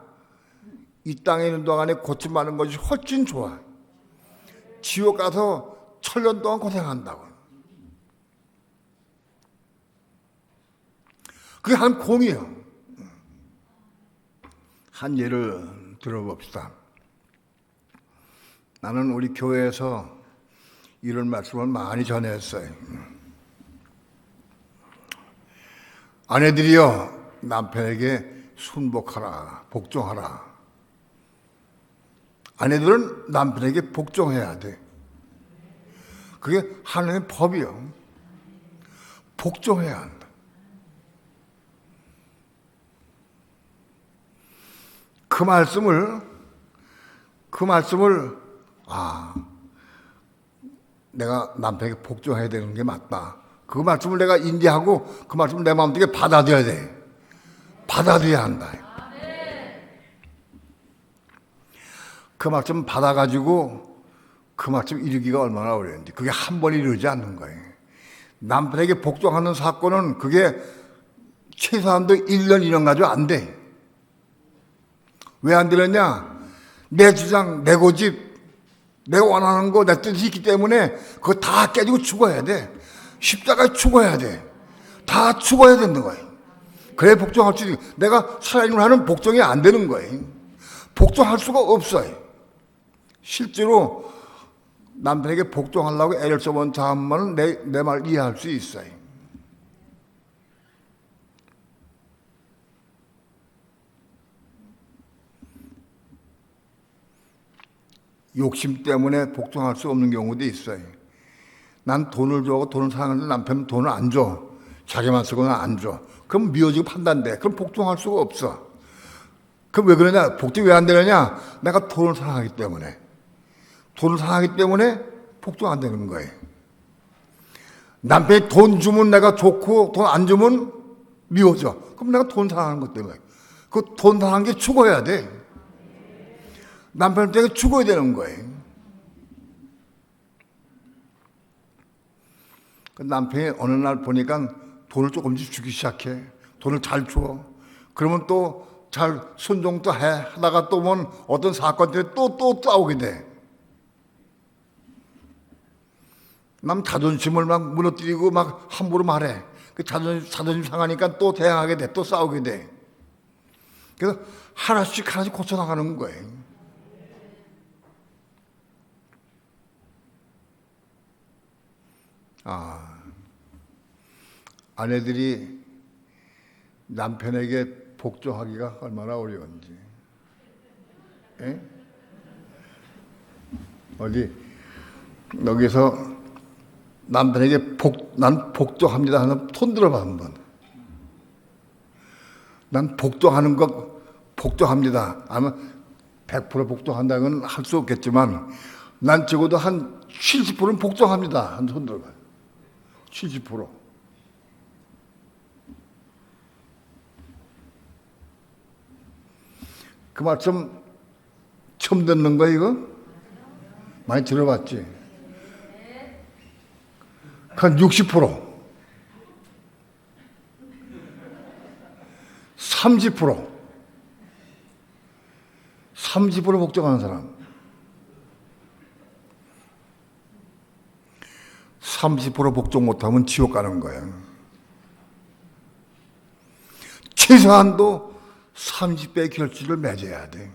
이 땅에 있는 동안에 고침받는 것이 훨씬 좋아. 지옥 가서 1000년 동안 고생한다고. 그게 한 공이에요. 한 예를 들어봅시다. 나는 우리 교회에서 이런 말씀을 많이 전했어요. 아내들이여 남편에게 순복하라, 복종하라. 아내들은 남편에게 복종해야 돼. 그게 하나님의 법이요. 복종해야 한다. 그 말씀을 내가 남편에게 복종해야 되는 게 맞다. 그 말씀을 내가 인지하고 그 말씀을 내 마음속에 받아들여야 돼. 받아들여야 한다. 그 말씀 받아가지고 그 말씀 이루기가 얼마나 어려운지. 그게 한 번 이루지 않는 거예요. 남편에게 복종하는 사건은 그게 최소한도 1년, 2년 가지고 안 돼. 왜 안 되느냐? 내 주장, 내 고집, 내가 원하는 거, 내 뜻이 있기 때문에 그거 다 깨지고 죽어야 돼. 십자가에 죽어야 돼. 다 죽어야 되는 거예요. 그래 복종할 수 있는. 내가 살아있는 한은 복종이 안 되는 거예요. 복종할 수가 없어요. 실제로 남편에게 복종하려고 애를 써본 사람만은 내 말 이해할 수 있어요. 욕심 때문에 복종할 수 없는 경우도 있어요. 난 돈을 줘고 돈을 사는데 남편은 돈을 안 줘. 자기만 쓰고는 안 줘. 그럼 미워지고 판단돼. 그럼 복종할 수가 없어. 그럼 왜 그러냐? 복종이 왜 안 되느냐? 내가 돈을 사랑하기 때문에. 돈을 사랑하기 때문에 복종 안 되는 거예요. 남편이 돈 주면 내가 좋고 돈 안 주면 미워져. 그럼 내가 돈 사랑하는 것 때문에. 그 돈 사랑하는 게 죽어야 돼. 남편한테 죽어야 되는 거예요. 남편이 어느 날 보니까 돈을 조금씩 주기 시작해. 돈을 잘 줘. 그러면 또 잘 순종도 해. 하다가 또 뭐 어떤 사건 때문에 또 싸우게 돼. 남 자존심을 막 무너뜨리고 막 함부로 말해. 그 자존심 상하니까 또 대항하게 돼. 또 싸우게 돼. 그래서 하나씩 하나씩 고쳐나가는 거예요. 아내들이 남편에게 복종하기가 얼마나 어려운지. 에? 어디 여기서 남편에게 난 복종합니다 하는 손 들어봐 한번. 난 복종하는 것 복종합니다. 아마 100% 복종한다는 건 할 수 없겠지만 난 적어도 한 70%는 복종합니다. 한 손 들어봐요. 70%. 그 말씀 처음 듣는 거야 이거? 많이 들어봤지? 한 60%, 30%, 30% 복종하는 사람, 30% 복종 못하면 지옥 가는 거야. 최소한도 30배의 결실을 맺어야 돼.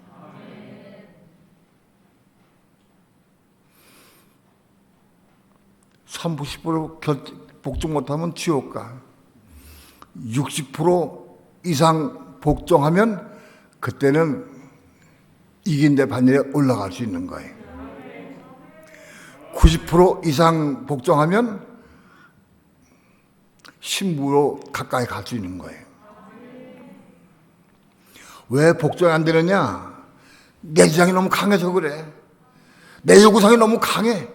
복종 못하면 지옥 가. 60% 이상 복종하면 그때는 이긴데 반열에 올라갈 수 있는 거예요. 90% 이상 복종하면 신부로 가까이 갈 수 있는 거예요. 왜 복종이 안 되느냐? 내 주장이 너무 강해서 그래. 내 요구사항이 너무 강해.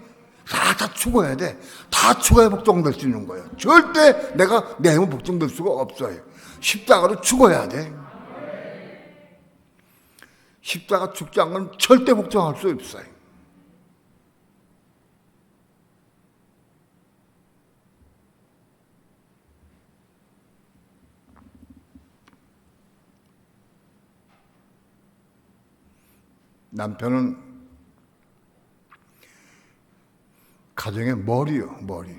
다 죽어야 돼. 다 죽어야 복종될 수 있는 거예요. 절대 내가 내 힘은 복종될 수가 없어요. 십자가로 죽어야 돼. 십자가 죽지 않으면 절대 복종할 수 없어요. 남편은 가정의 머리요, 머리.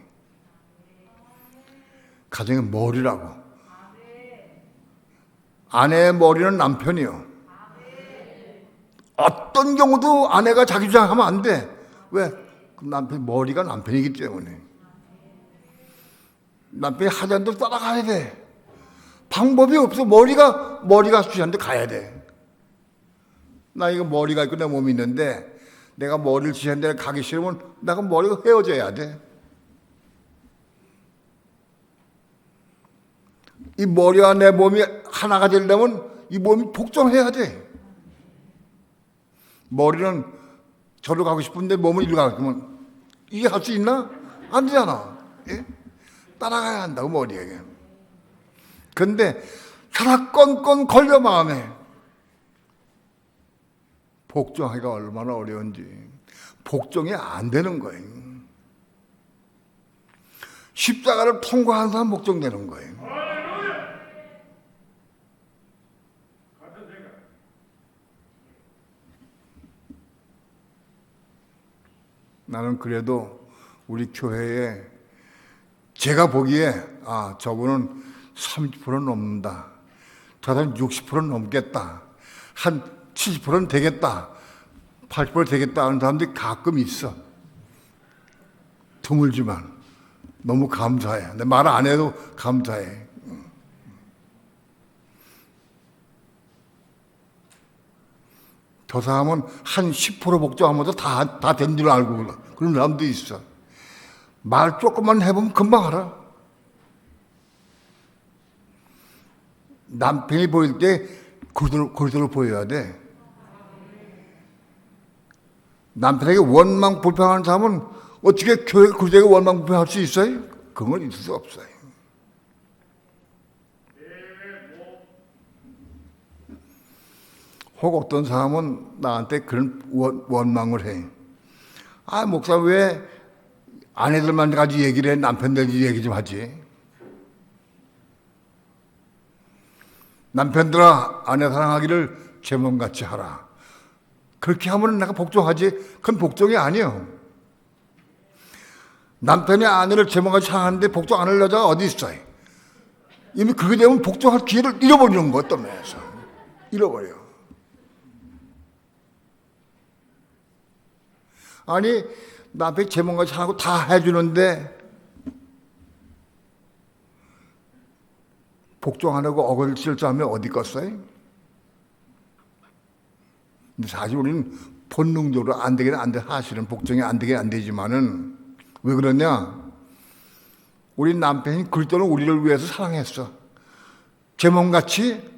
가정의 머리라고. 아내의 머리는 남편이요. 어떤 경우도 아내가 자기 주장하면 안 돼. 왜? 남편 머리가 남편이기 때문에. 남편이 하자는 대로 따라가야 돼. 방법이 없어. 머리가 주시한테 가야 돼. 나 이거 머리가 있고 내 몸이 있는데 내가 머리를 지시한 데를 가기 싫으면 내가 머리가 헤어져야 돼. 이 머리와 내 몸이 하나가 되려면 이 몸이 복종해야 돼. 머리는 저로 가고 싶은데 몸은 이리로 가고 싶으면 이게 할 수 있나? 안 되잖아. 예? 따라가야 한다고 머리에게. 근데 하나 건건 걸려 마음에 복종하기가 얼마나 어려운지. 복종이 안 되는 거예요. 십자가를 통과한 사람 복종되는 거예요. 나는 그래도 우리 교회에 제가 보기에 저분은 30%는 넘는다. 저 사람 60%는 넘겠다. 한 70%는 되겠다. 80% 되겠다 하는 사람들이 가끔 있어. 드물지만 너무 감사해. 내 말 안 해도 감사해. 저 사람은 한 10% 복종하면서 다 된 줄 알고 그런 사람도 있어. 말 조금만 해보면 금방 알아. 남편이 보일 때 그리스도를 보여야 돼. 남편에게 원망 불평하는 사람은 어떻게 교회 그리스도에게 원망 불평할 수 있어요? 그건 있을 수 없어요. 혹 어떤 사람은 나한테 그런 원망을 해. 목사 왜 아내들만 가지고 얘기를 해? 남편들 얘기 좀 하지. 남편들아 아내 사랑하기를 제 몸같이 하라. 그렇게 하면 내가 복종하지. 그건 복종이 아니에요. 남편이 아내를 제 몸같이 사랑하는데 복종 안 할 여자가 어디 있어요? 이미 그게 되면 복종할 기회를 잃어버리는 거 어떤 면에서. 잃어버려. 아니 남편이 제목같이 하고 다 해주는데 복종 안 하고 어글질 줄 알면 어디 껐어요? 근데 사실 우리는 본능적으로 안 되긴 안 돼. 사실은 복종이 안 되긴 안 되지만은 왜 그러냐? 우리 남편이 그리스도는 우리를 위해서 사랑했어. 제 몸같이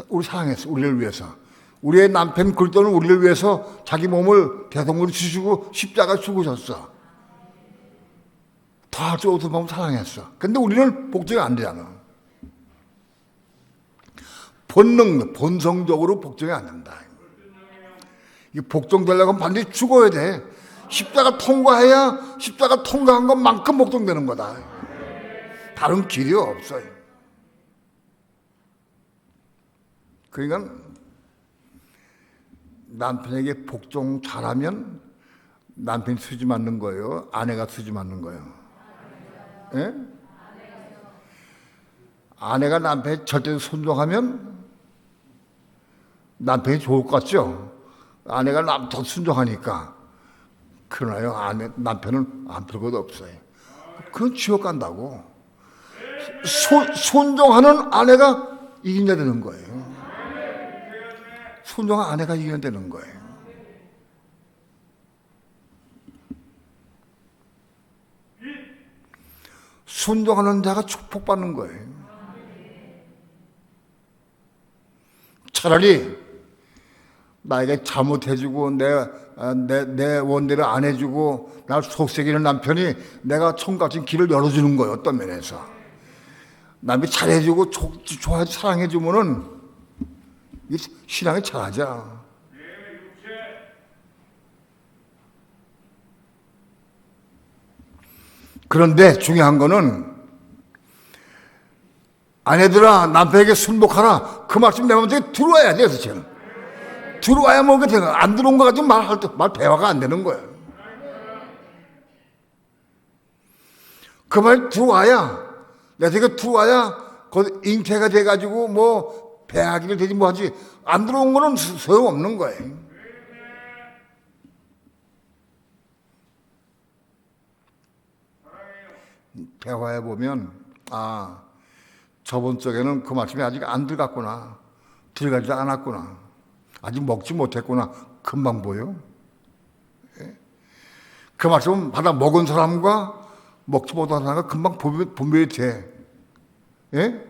우리 사랑했어. 우리를 위해서. 우리의 남편 그리스도는 우리를 위해서 자기 몸을 대동으로 주시고 십자가 죽으셨어. 다 저어서 보면 사랑했어. 근데 우리는 복종이 안 되잖아. 본성적으로 복종이 안 된다. 이 복종되려면 반드시 죽어야 돼. 십자가 통과해야 십자가 통과한 것만큼 복종되는 거다. 다른 길이 없어요. 그러니까 남편에게 복종 잘하면 남편이 수지 맞는 거예요? 아내가 수지 맞는 거예요? 예? 아내가 남편이 절대 순종하면 남편이 좋을 것 같죠? 아내가 더 순종하니까. 그러나요, 남편은 안 될 것도 없어요. 그건 지옥 간다고. 순종하는 아내가 이겨야 되는 거예요. 순종한 아내가 이겨야 되는 거예요. 순종하는 자가 축복받는 거예요. 차라리 나에게 잘못해주고 내 원대로 안 해주고 날 속삭이는 남편이 내가 청같은 길을 열어주는 거예요. 어떤 면에서 남이 잘해주고 좋아해 사랑해주면은 신앙이 잘하자. 그런데 중요한 거는 아내들아 남편에게 순복하라 그 말씀 내 마음속에 들어와야 돼. 그래서 들어와야 뭐가 되는 거야. 안 들어온 거 가지고 말 대화가 안 되는 거예요. 그 말 들어와야 내 세계 들어와야 그 잉태가 돼가지고 뭐 배하기를 되지 뭐 하지. 안 들어온 거는 소용없는 거예요. 대화해 보면 저번 쪽에는 그 말씀이 아직 안 들어갔구나. 들어가지 않았구나. 아직 먹지 못했구나. 금방 보여. 그 말씀은 받아 먹은 사람과 먹지 못한 사람과 금방 분별이 돼. 예?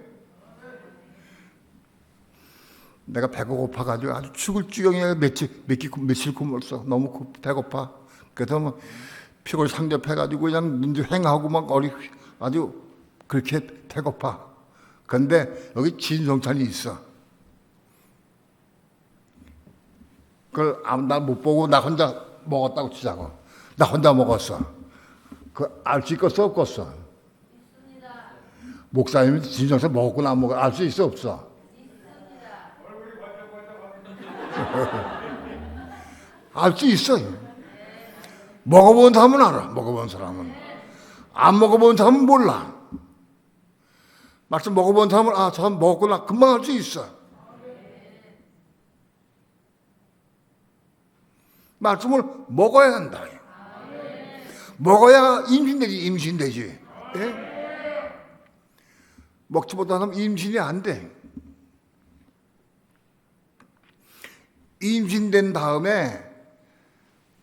내가 배가 고파가지고 아주 죽을 지경이야. 며칠 굶었어. 너무 배고파. 그래서 뭐 피골 상접해가지고 그냥 눈도 횡하고 막 아주 그렇게 배고파. 그런데 여기 진성찬이 있어. 그걸 나 못 보고 나 혼자 먹었다고 치자고. 나 혼자 먹었어. 그 알 수 있겠어 없겠어? 목사님이 진정찬 먹었구나 안 먹어 알 수 있어 없어? 알 수 있어. 먹어본 사람은 알아. 먹어본 사람은. 안 먹어본 사람은 몰라. 말씀 먹어본 사람은 저 사람 먹었구나 금방 알 수 있어. 말씀을 먹어야 한다. 먹어야 임신되지. 예? 먹지 못하면 임신이 안 돼. 임신된 다음에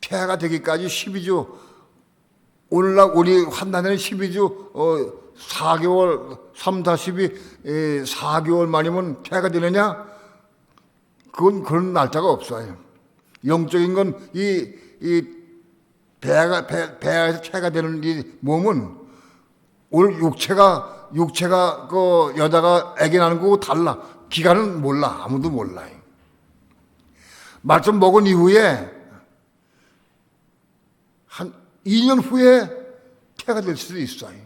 태아가 되기까지 12주, 오늘날 우리 환단에는 12주, 4개월, 3, 4, 12, 4개월 만이면 태아가 되느냐? 그건 그런 날짜가 없어요. 영적인 건 배에서 태아가 되는 이 몸은 오늘 육체가 그 여자가 아기 낳는 거고 달라. 기간은 몰라. 아무도 몰라요. 말씀 먹은 이후에 한 2년 후에 태가 될 수도 있어요.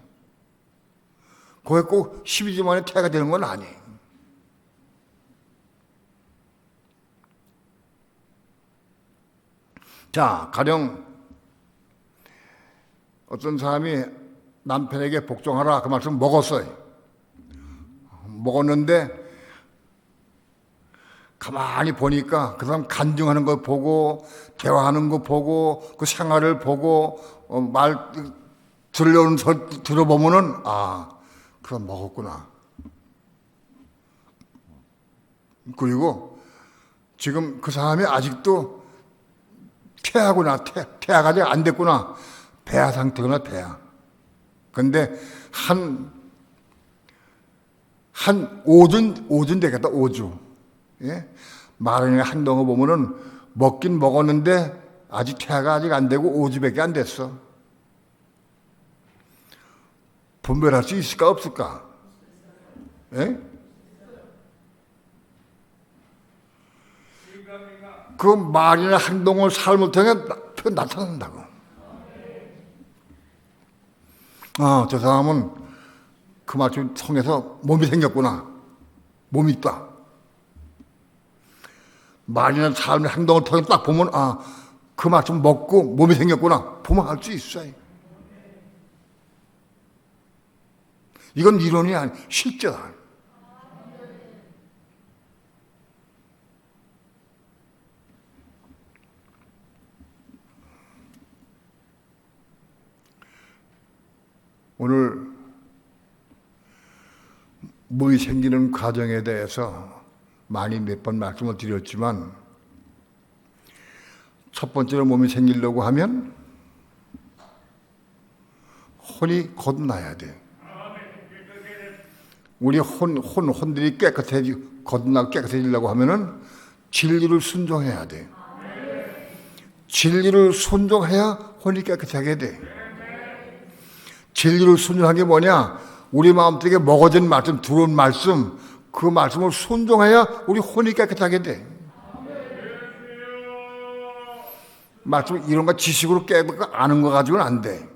그게 꼭 12주 만에 태가 되는 건 아니에요. 자, 가령 어떤 사람이 남편에게 복종하라 그 말씀 먹었어요. 먹었는데 가만히 보니까 그 사람 간증하는 거 보고 대화하는 거 보고 그 생활을 보고 말 들려오는 소리 들어보면은 그 사람 먹었구나. 그리고 지금 그 사람이 아직도 퇴화가 아직 안 됐구나. 배아 상태구나, 배아. 근데 한 5주 되겠다, 5주. 예? 마른이 한동안 보면은 먹긴 먹었는데 아직 퇴화가 아직 안 되고 5주밖에 안 됐어. 분별할 수 있을까, 없을까? 예? 그 말이나 행동을 삶을 통해 나타난다고. 저 사람은 그 말씀 통해서 몸이 생겼구나. 몸이 있다. 말이나 삶의 행동을 통해 딱 보면 그 말씀 먹고 몸이 생겼구나. 보면 알 수 있어요. 이건 이론이 아니 실제다. 오늘 몸이 생기는 과정에 대해서 많이 몇 번 말씀을 드렸지만 첫 번째로 몸이 생기려고 하면 혼이 거듭나야 돼. 우리 혼들이 거듭나고 깨끗해지려고 하면은 진리를 순종해야 돼. 진리를 순종해야 혼이 깨끗하게 돼. 진리를 순종한 게 뭐냐? 우리 마음속에 먹어진 말씀, 들어온 말씀, 그 말씀을 순종해야 우리 혼이 깨끗하게 돼. 말씀 이런 거 지식으로 깨닫고 아는 거 가지고는 안 돼.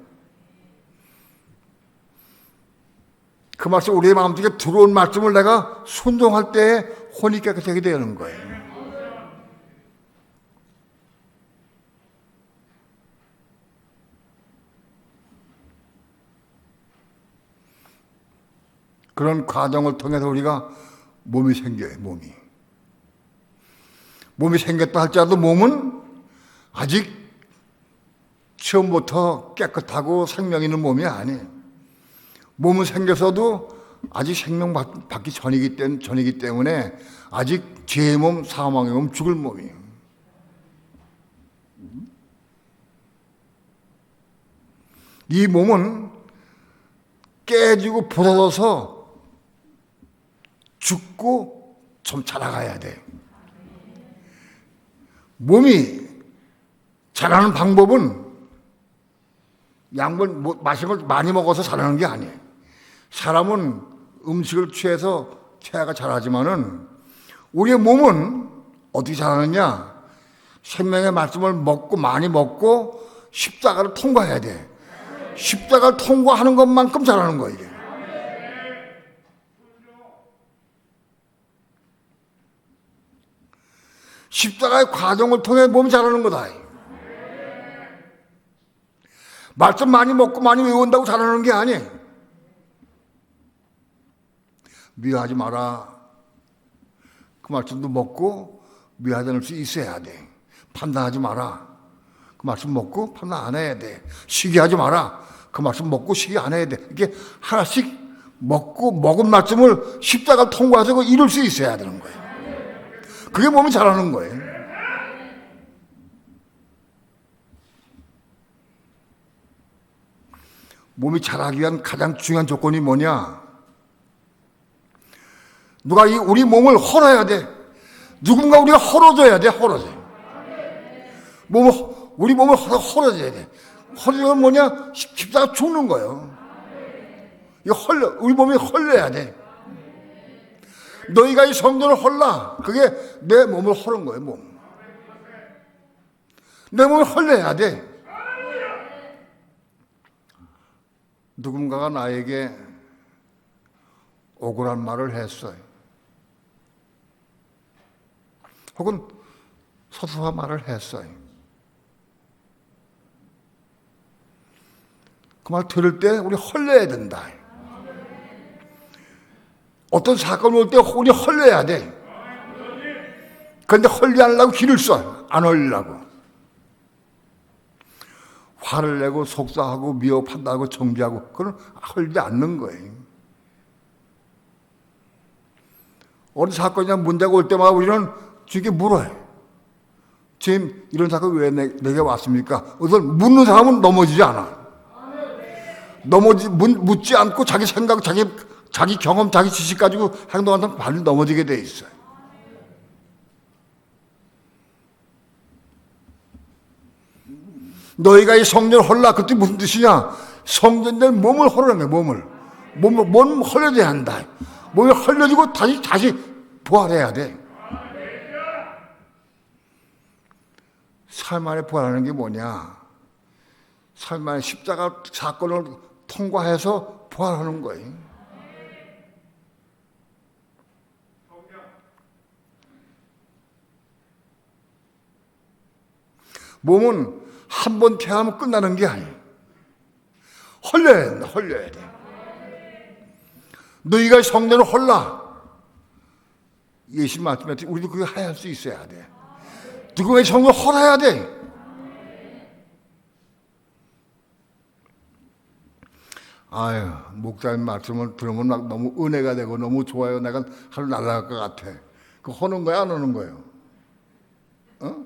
그 말씀 우리의 마음속에 들어온 말씀을 내가 순종할 때 혼이 깨끗하게 되는 거예요. 그런 과정을 통해서 우리가 몸이 생겨요. 몸이 생겼다 할지라도 몸은 아직 처음부터 깨끗하고 생명 있는 몸이 아니에요. 몸은 생겨서도 아직 생명 받기 전이기 때문에 아직 죄의 몸, 사망의 몸, 죽을 몸이에요. 이 몸은 깨지고 부서져서 죽고 좀 자라가야 돼. 몸이 자라는 방법은 약물 마신 걸 많이 먹어서 자라는 게 아니에요. 사람은 음식을 취해서 태아가 자라지만은 우리의 몸은 어떻게 자라느냐? 생명의 말씀을 많이 먹고 십자가를 통과해야 돼. 십자가를 통과하는 것만큼 자라는 거예요, 이게. 십자가의 과정을 통해 몸이 자라는 거다. 말씀 많이 먹고 많이 외운다고 자라는 게 아니에요. 미워하지 마라. 그 말씀도 먹고 미워하지 않을 수 있어야 돼. 판단하지 마라. 그 말씀 먹고 판단 안 해야 돼. 시기하지 마라. 그 말씀 먹고 시기 안 해야 돼. 이렇게 하나씩 먹은 말씀을 십자가 통과해서 이룰 수 있어야 되는 거예요. 그게 몸이 자라는 거예요. 몸이 자라기 위한 가장 중요한 조건이 뭐냐? 누가 우리 몸을 헐어야 돼. 누군가 우리가 헐어줘야 돼. 우리 몸을 헐어줘야 돼. 헐려면 뭐냐? 십자가 죽는 거예요. 우리 몸이 헐려야 돼. 너희가 이 성전을 헐라. 그게 내 몸을 헐은 거예요, 몸. 내 몸을 헐려야 돼. 누군가가 나에게 억울한 말을 했어요. 혹은 소소한 말을 했어요. 그 말 들을 때 우리 헐려야 된다. 어떤 사건이 올 때 우리 헐려야 돼. 그런데 헐지 않으려고 길을 써. 안 헐리려고. 화를 내고 속상하고 미워한다고 정죄하고 그건 헐지 않는 거예요. 어느 사건이나 문제가 올 때마다 우리는 주님께 물어요. 주님, 이런 사건 왜 내게 왔습니까? 우선 묻는 사람은 넘어지지 않아. 묻지 않고 자기 생각, 자기 경험, 자기 지식 가지고 행동하는 사람 반드시 넘어지게 돼 있어요. 너희가 이 성전을 헐라. 그때 무슨 뜻이냐? 성전들 몸을 헐라는 거야. 몸을 헐려져야 한다. 몸이 헐려지고 다시 부활해야 돼. 삶 안에 부활하는 게 뭐냐? 삶 안에 십자가 사건을 통과해서 부활하는 거예요. 몸은 한 번 태하면 끝나는 게 아니에요. 헐려야 돼. 너희가 성전을 헐라. 예수 말씀에 우리도 그거 할 수 있어야 돼. 누구의 성전을 헐어야 돼. 아유, 목사님 말씀을 들으면 막 너무 은혜가 되고 너무 좋아요. 내가 하루 날아갈 것 같아. 그 허는 거야, 안 하는 거예요? 어?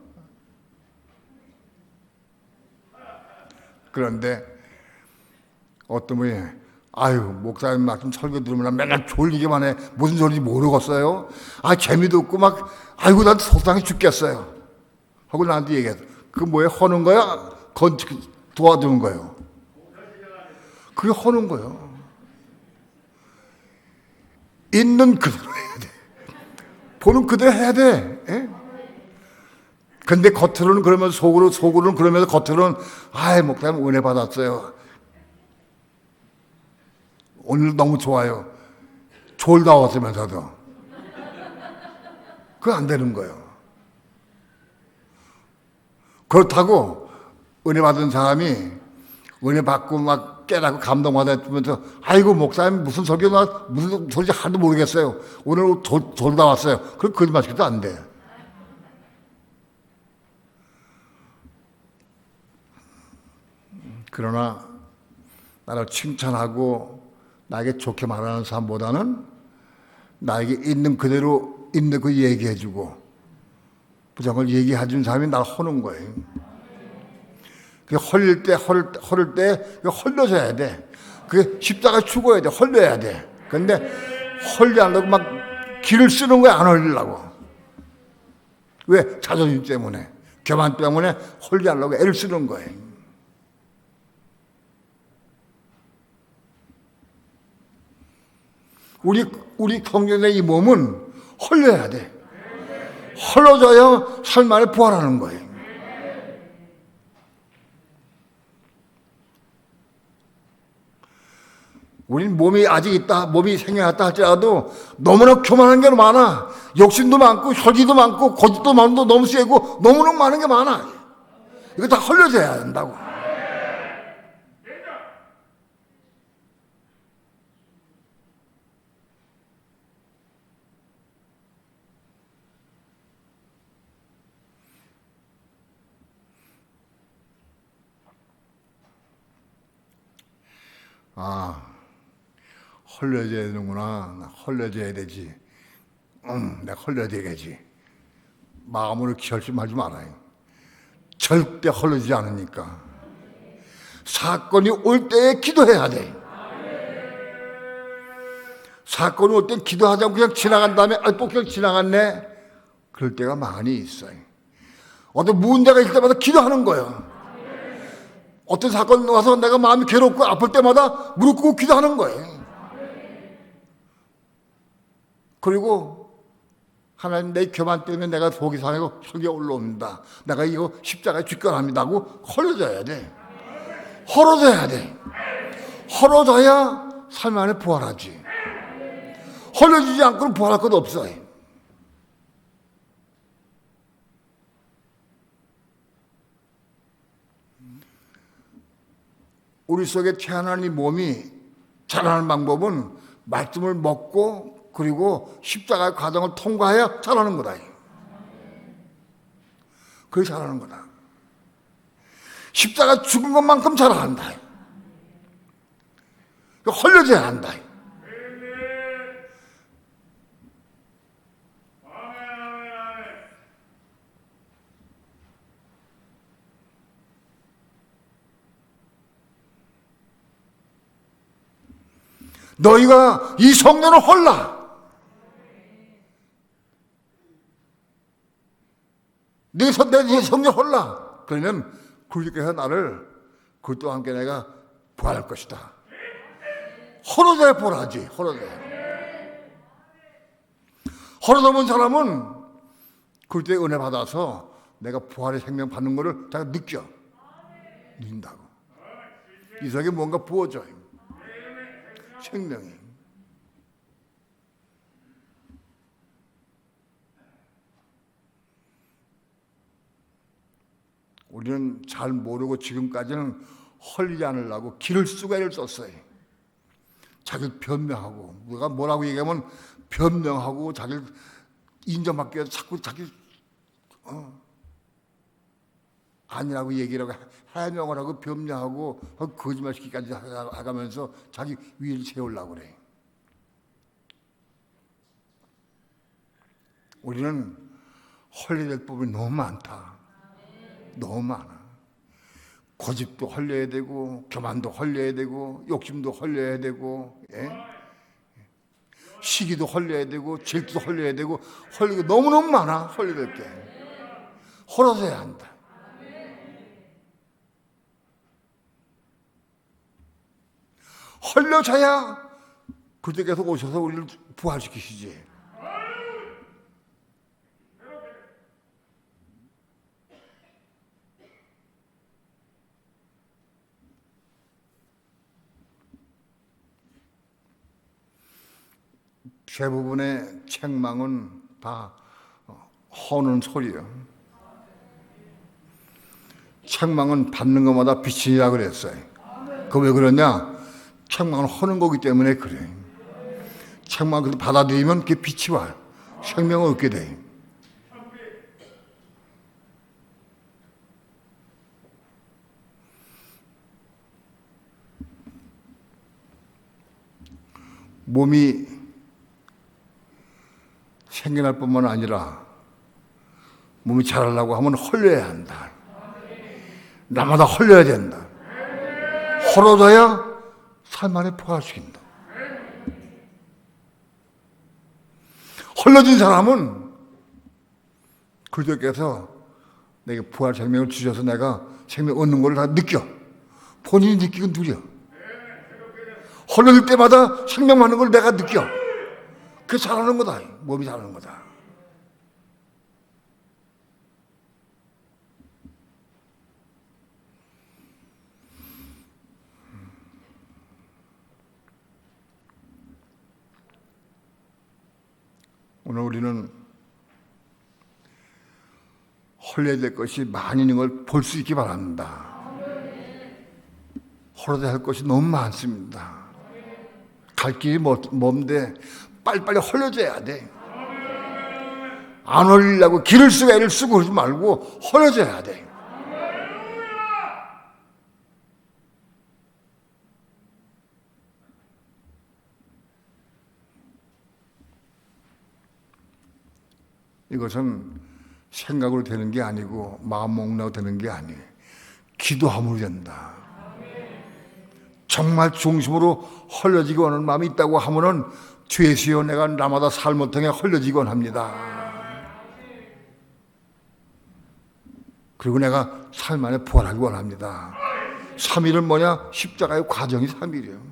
그런데 어떤 분이 아유, 목사님 말씀 설교 들으면 맨날 졸리기만 해. 무슨 소리인지 모르겠어요. 재미도 없고 막 아이고 난 속상해 죽겠어요. 하고 나한테 얘기했어. 그 뭐에 허는 거야? 도와주는 거예요. 그게 허는 거예요. 있는 그대로 해야 돼. 보는 그대로 해야 돼. 예? 근데 겉으로는 그러면서 속으로는 그러면서 겉으로는 목사님 은혜 받았어요. 오늘 너무 좋아요. 졸다 왔으면서도. 그거 안 되는 거예요. 그렇다고 은혜 받은 사람이 은혜 받고 막 깨닫고 감동받았으면서 아이고 목사님 무슨 설교나 무슨 소리인지 하나도 모르겠어요. 오늘 졸다 왔어요. 그럼 거짓말시켜도 안 돼. 그러나 나를 칭찬하고 나에게 좋게 말하는 사람보다는 나에게 있는 그대로 있는 그 얘기해주고 부정을 얘기해준 사람이 나를 허는 거예요. 헐릴 때 헐려져야 돼. 그게 십자가 죽어야 돼. 헐려야 돼. 근데 헐리 않으려고 막 길을 쓰는 거야. 안 헐리려고. 왜? 자존심 때문에, 교만 때문에 헐리 않으려고 애를 쓰는 거예요. 우리 경전의 이 몸은 헐려야 돼. 헐어져야 삶 안에 부활하는 거예요. 우린 몸이 아직 있다, 몸이 생겨났다 할지라도 너무나 교만한 게 많아. 욕심도 많고, 혈기도 많고, 거짓도 많고, 너무 세고, 너무나 많은 게 많아. 이거 다 헐려져야 한다고. 헐려져야 되는구나. 나 헐려져야 되지. 내가 헐려져야지. 마음으로 결심하지 말아요. 절대 헐려지지 않으니까. 사건이 올 때에 기도해야 돼. 사건이 올 때 기도하지 않고 그냥 지나간 다음에 또 그냥 지나갔네. 그럴 때가 많이 있어요. 어떤 문제가 있을 때마다 기도하는 거예요. 어떤 사건 와서 내가 마음이 괴롭고 아플 때마다 무릎 꿇고 기도하는 거예요. 그리고 하나님 내 교만 때문에 내가 속이 상하고 혈기 올라옵니다. 내가 이거 십자가에 죽겨합니다 하고 헐어져야 돼. 헐어져야 돼. 헐어져야 삶 안에 부활하지. 헐어지지 않고는 부활할 것 없어요. 우리 속에 태어난 이 몸이 자라는 방법은 말씀을 먹고 그리고 십자가의 과정을 통과해야 자라는 거다. 그게 잘하는 거다. 십자가 죽은 것만큼 잘한다. 헐려져야 한다. 너희가 이 성전을 헐라. 내 성전 헐라. 그러면 그리스도께서 나를 그것과 함께 내가 부활할 것이다. 헐어져야 부활하지. 헐어져 본 사람은 그리스도의 은혜 받아서 내가 부활의 생명 받는 것을 다 느낀다고. 이 속에 뭔가 부어져요. 생명이. 우리는 잘 모르고 지금까지는 헐리지 않으려고 길을 쓰고 애를 썼어요. 자기를 변명하고, 누가 뭐라고 얘기하면 변명하고, 자기를 인정받기 위해서 자꾸 아니라고 얘기를 하고, 해명을 하고, 변명하고, 거짓말 시키기까지 하면서 자기 위를 세우려고 그래. 우리는 헐리될 부분이 너무 많다. 너무 많아. 고집도 헐려야 되고, 교만도 헐려야 되고, 욕심도 헐려야 되고, 시기도 헐려야 되고, 질투도 헐려야 되고, 헐리고 너무너무 많아. 헐려될 게. 헐어서야 한다. 헐려져야 그때께서 오셔서 우리를 부활시키시지. 대부분의 책망은 다 허는 소리예요. 책망은 받는 것마다 빛이라 그랬어요. 그 왜 그러냐? 책망은 허는 거기 때문에 그래. 책망을 받아들이면 그게 빛이 와. 생명을 얻게 돼. 몸이 생겨날 뿐만 아니라 몸이 자라려고 하면 헐려야 한다. 나마다 헐려야 된다. 헐어져야 삶 안에 부활시킨다. 헐려진 사람은 그리스도께서 내게 부활 생명을 주셔서 내가 생명 얻는 걸 다 느껴. 본인이 느끼고 누려. 헐려질 때마다 생명 받는 걸 내가 느껴. 그게 잘하는 거다. 몸이 잘하는 거다. 오늘 우리는 헐려야 될 것이 많이 있는 걸 볼 수 있기 바랍니다. 헐어야 할 것이 너무 많습니다. 갈 길이 먼데 빨리빨리 헐려져야 돼. 안 헐리려고 길을 쓰고 애를 쓰고 그러지 말고 헐려져야 돼. 이것은 생각으로 되는 게 아니고 마음 먹으려고 되는 게 아니에요. 기도함으로 된다. 정말 중심으로 헐려지기 원하는 마음이 있다고 하면은 죄수여 내가 나마다 삶을 통해 헐려지기 원합니다. 그리고 내가 삶 안에 부활하기 원합니다. 3일은 뭐냐? 십자가의 과정이 3일이에요.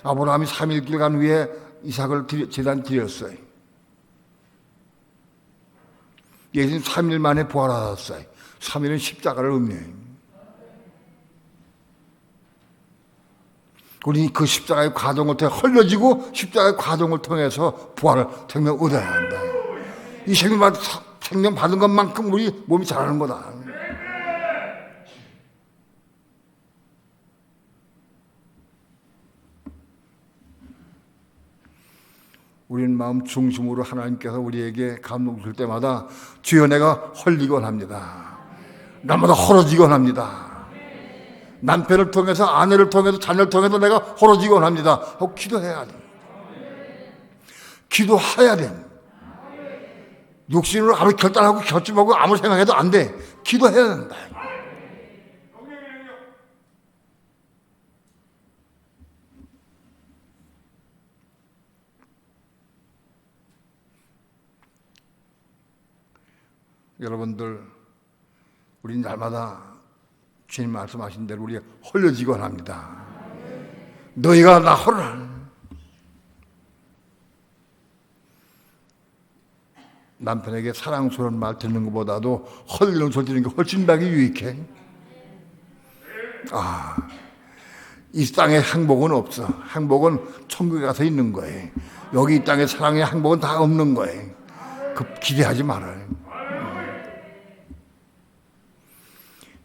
아브라함이 3일 길 간 후에 이삭을 제단 드렸어요. 예수님 3일 만에 부활하셨어요. 3일은 십자가를 의미해요. 우리 그 십자가의 과정을 통해 헐려지고 십자가의 과정을 통해서 부활을 생명 얻어야 한다. 이 생명 받은 것만큼 우리 몸이 자라는 거다. 우리는 마음 중심으로 하나님께서 우리에게 감동 줄 때마다 주여 내가 헐리곤 합니다. 날마다 헐어지곤 합니다. 남편을 통해서, 아내를 통해서, 자녀를 통해서 내가 헐어지곤 합니다 하고 기도해야 돼. 기도해야 돼. 육신으로 아무 결단하고 결심하고 아무 생각해도 안 돼. 기도해야 된다. 여러분들, 우린 날마다 주님 말씀하신 대로 우리가 헐려지곤 합니다. 너희가 나 헐라. 남편에게 사랑스러운 말 듣는 것보다도 헐리는 소리 듣는 게 훨씬 나게 유익해. 이 땅에 행복은 없어. 행복은 천국에 가서 있는 거예요. 여기 이 땅에 사랑의 행복은 다 없는 거예요. 기대하지 말아요.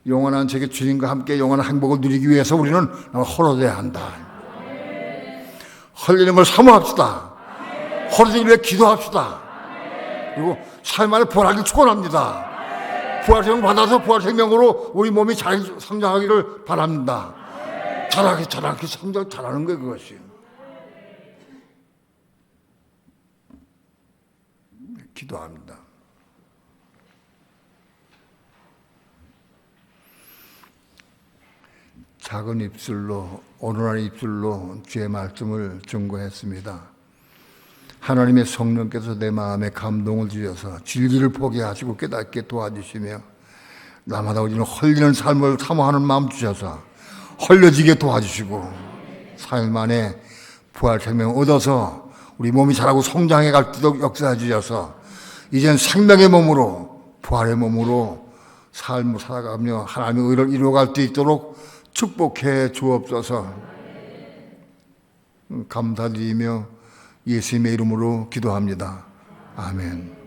영원한 세계 주님과 함께 영원한 행복을 누리기 위해서 우리는 헐어져야 한다. 헐리는 걸 사모합시다. 헐어지기 위해 기도합시다. 그리고 삶 안에 부활하기를 축원합니다. 부활 생명 받아서 부활 생명으로 우리 몸이 잘 성장하기를 바랍니다. 자라게 성장 잘하는 거예요, 그것이. 기도합니다. 작은 입술로, 오늘날 입술로 주의 말씀을 증거했습니다. 하나님의 성령께서 내 마음에 감동을 주셔서 진리를 보게 하시고 깨닫게 도와주시며 날마다 우리는 헐리는 삶을 사모하는 마음 주셔서 헐려지게 도와주시고 삶 안에 부활 생명 얻어서 우리 몸이 자라고 성장해 갈 수 있도록 역사해 주셔서 이젠 생명의 몸으로, 부활의 몸으로 삶을 살아가며 하나님의 의를 이루어갈 수 있도록 축복해 주옵소서. 감사드리며 예수님의 이름으로 기도합니다. 아멘.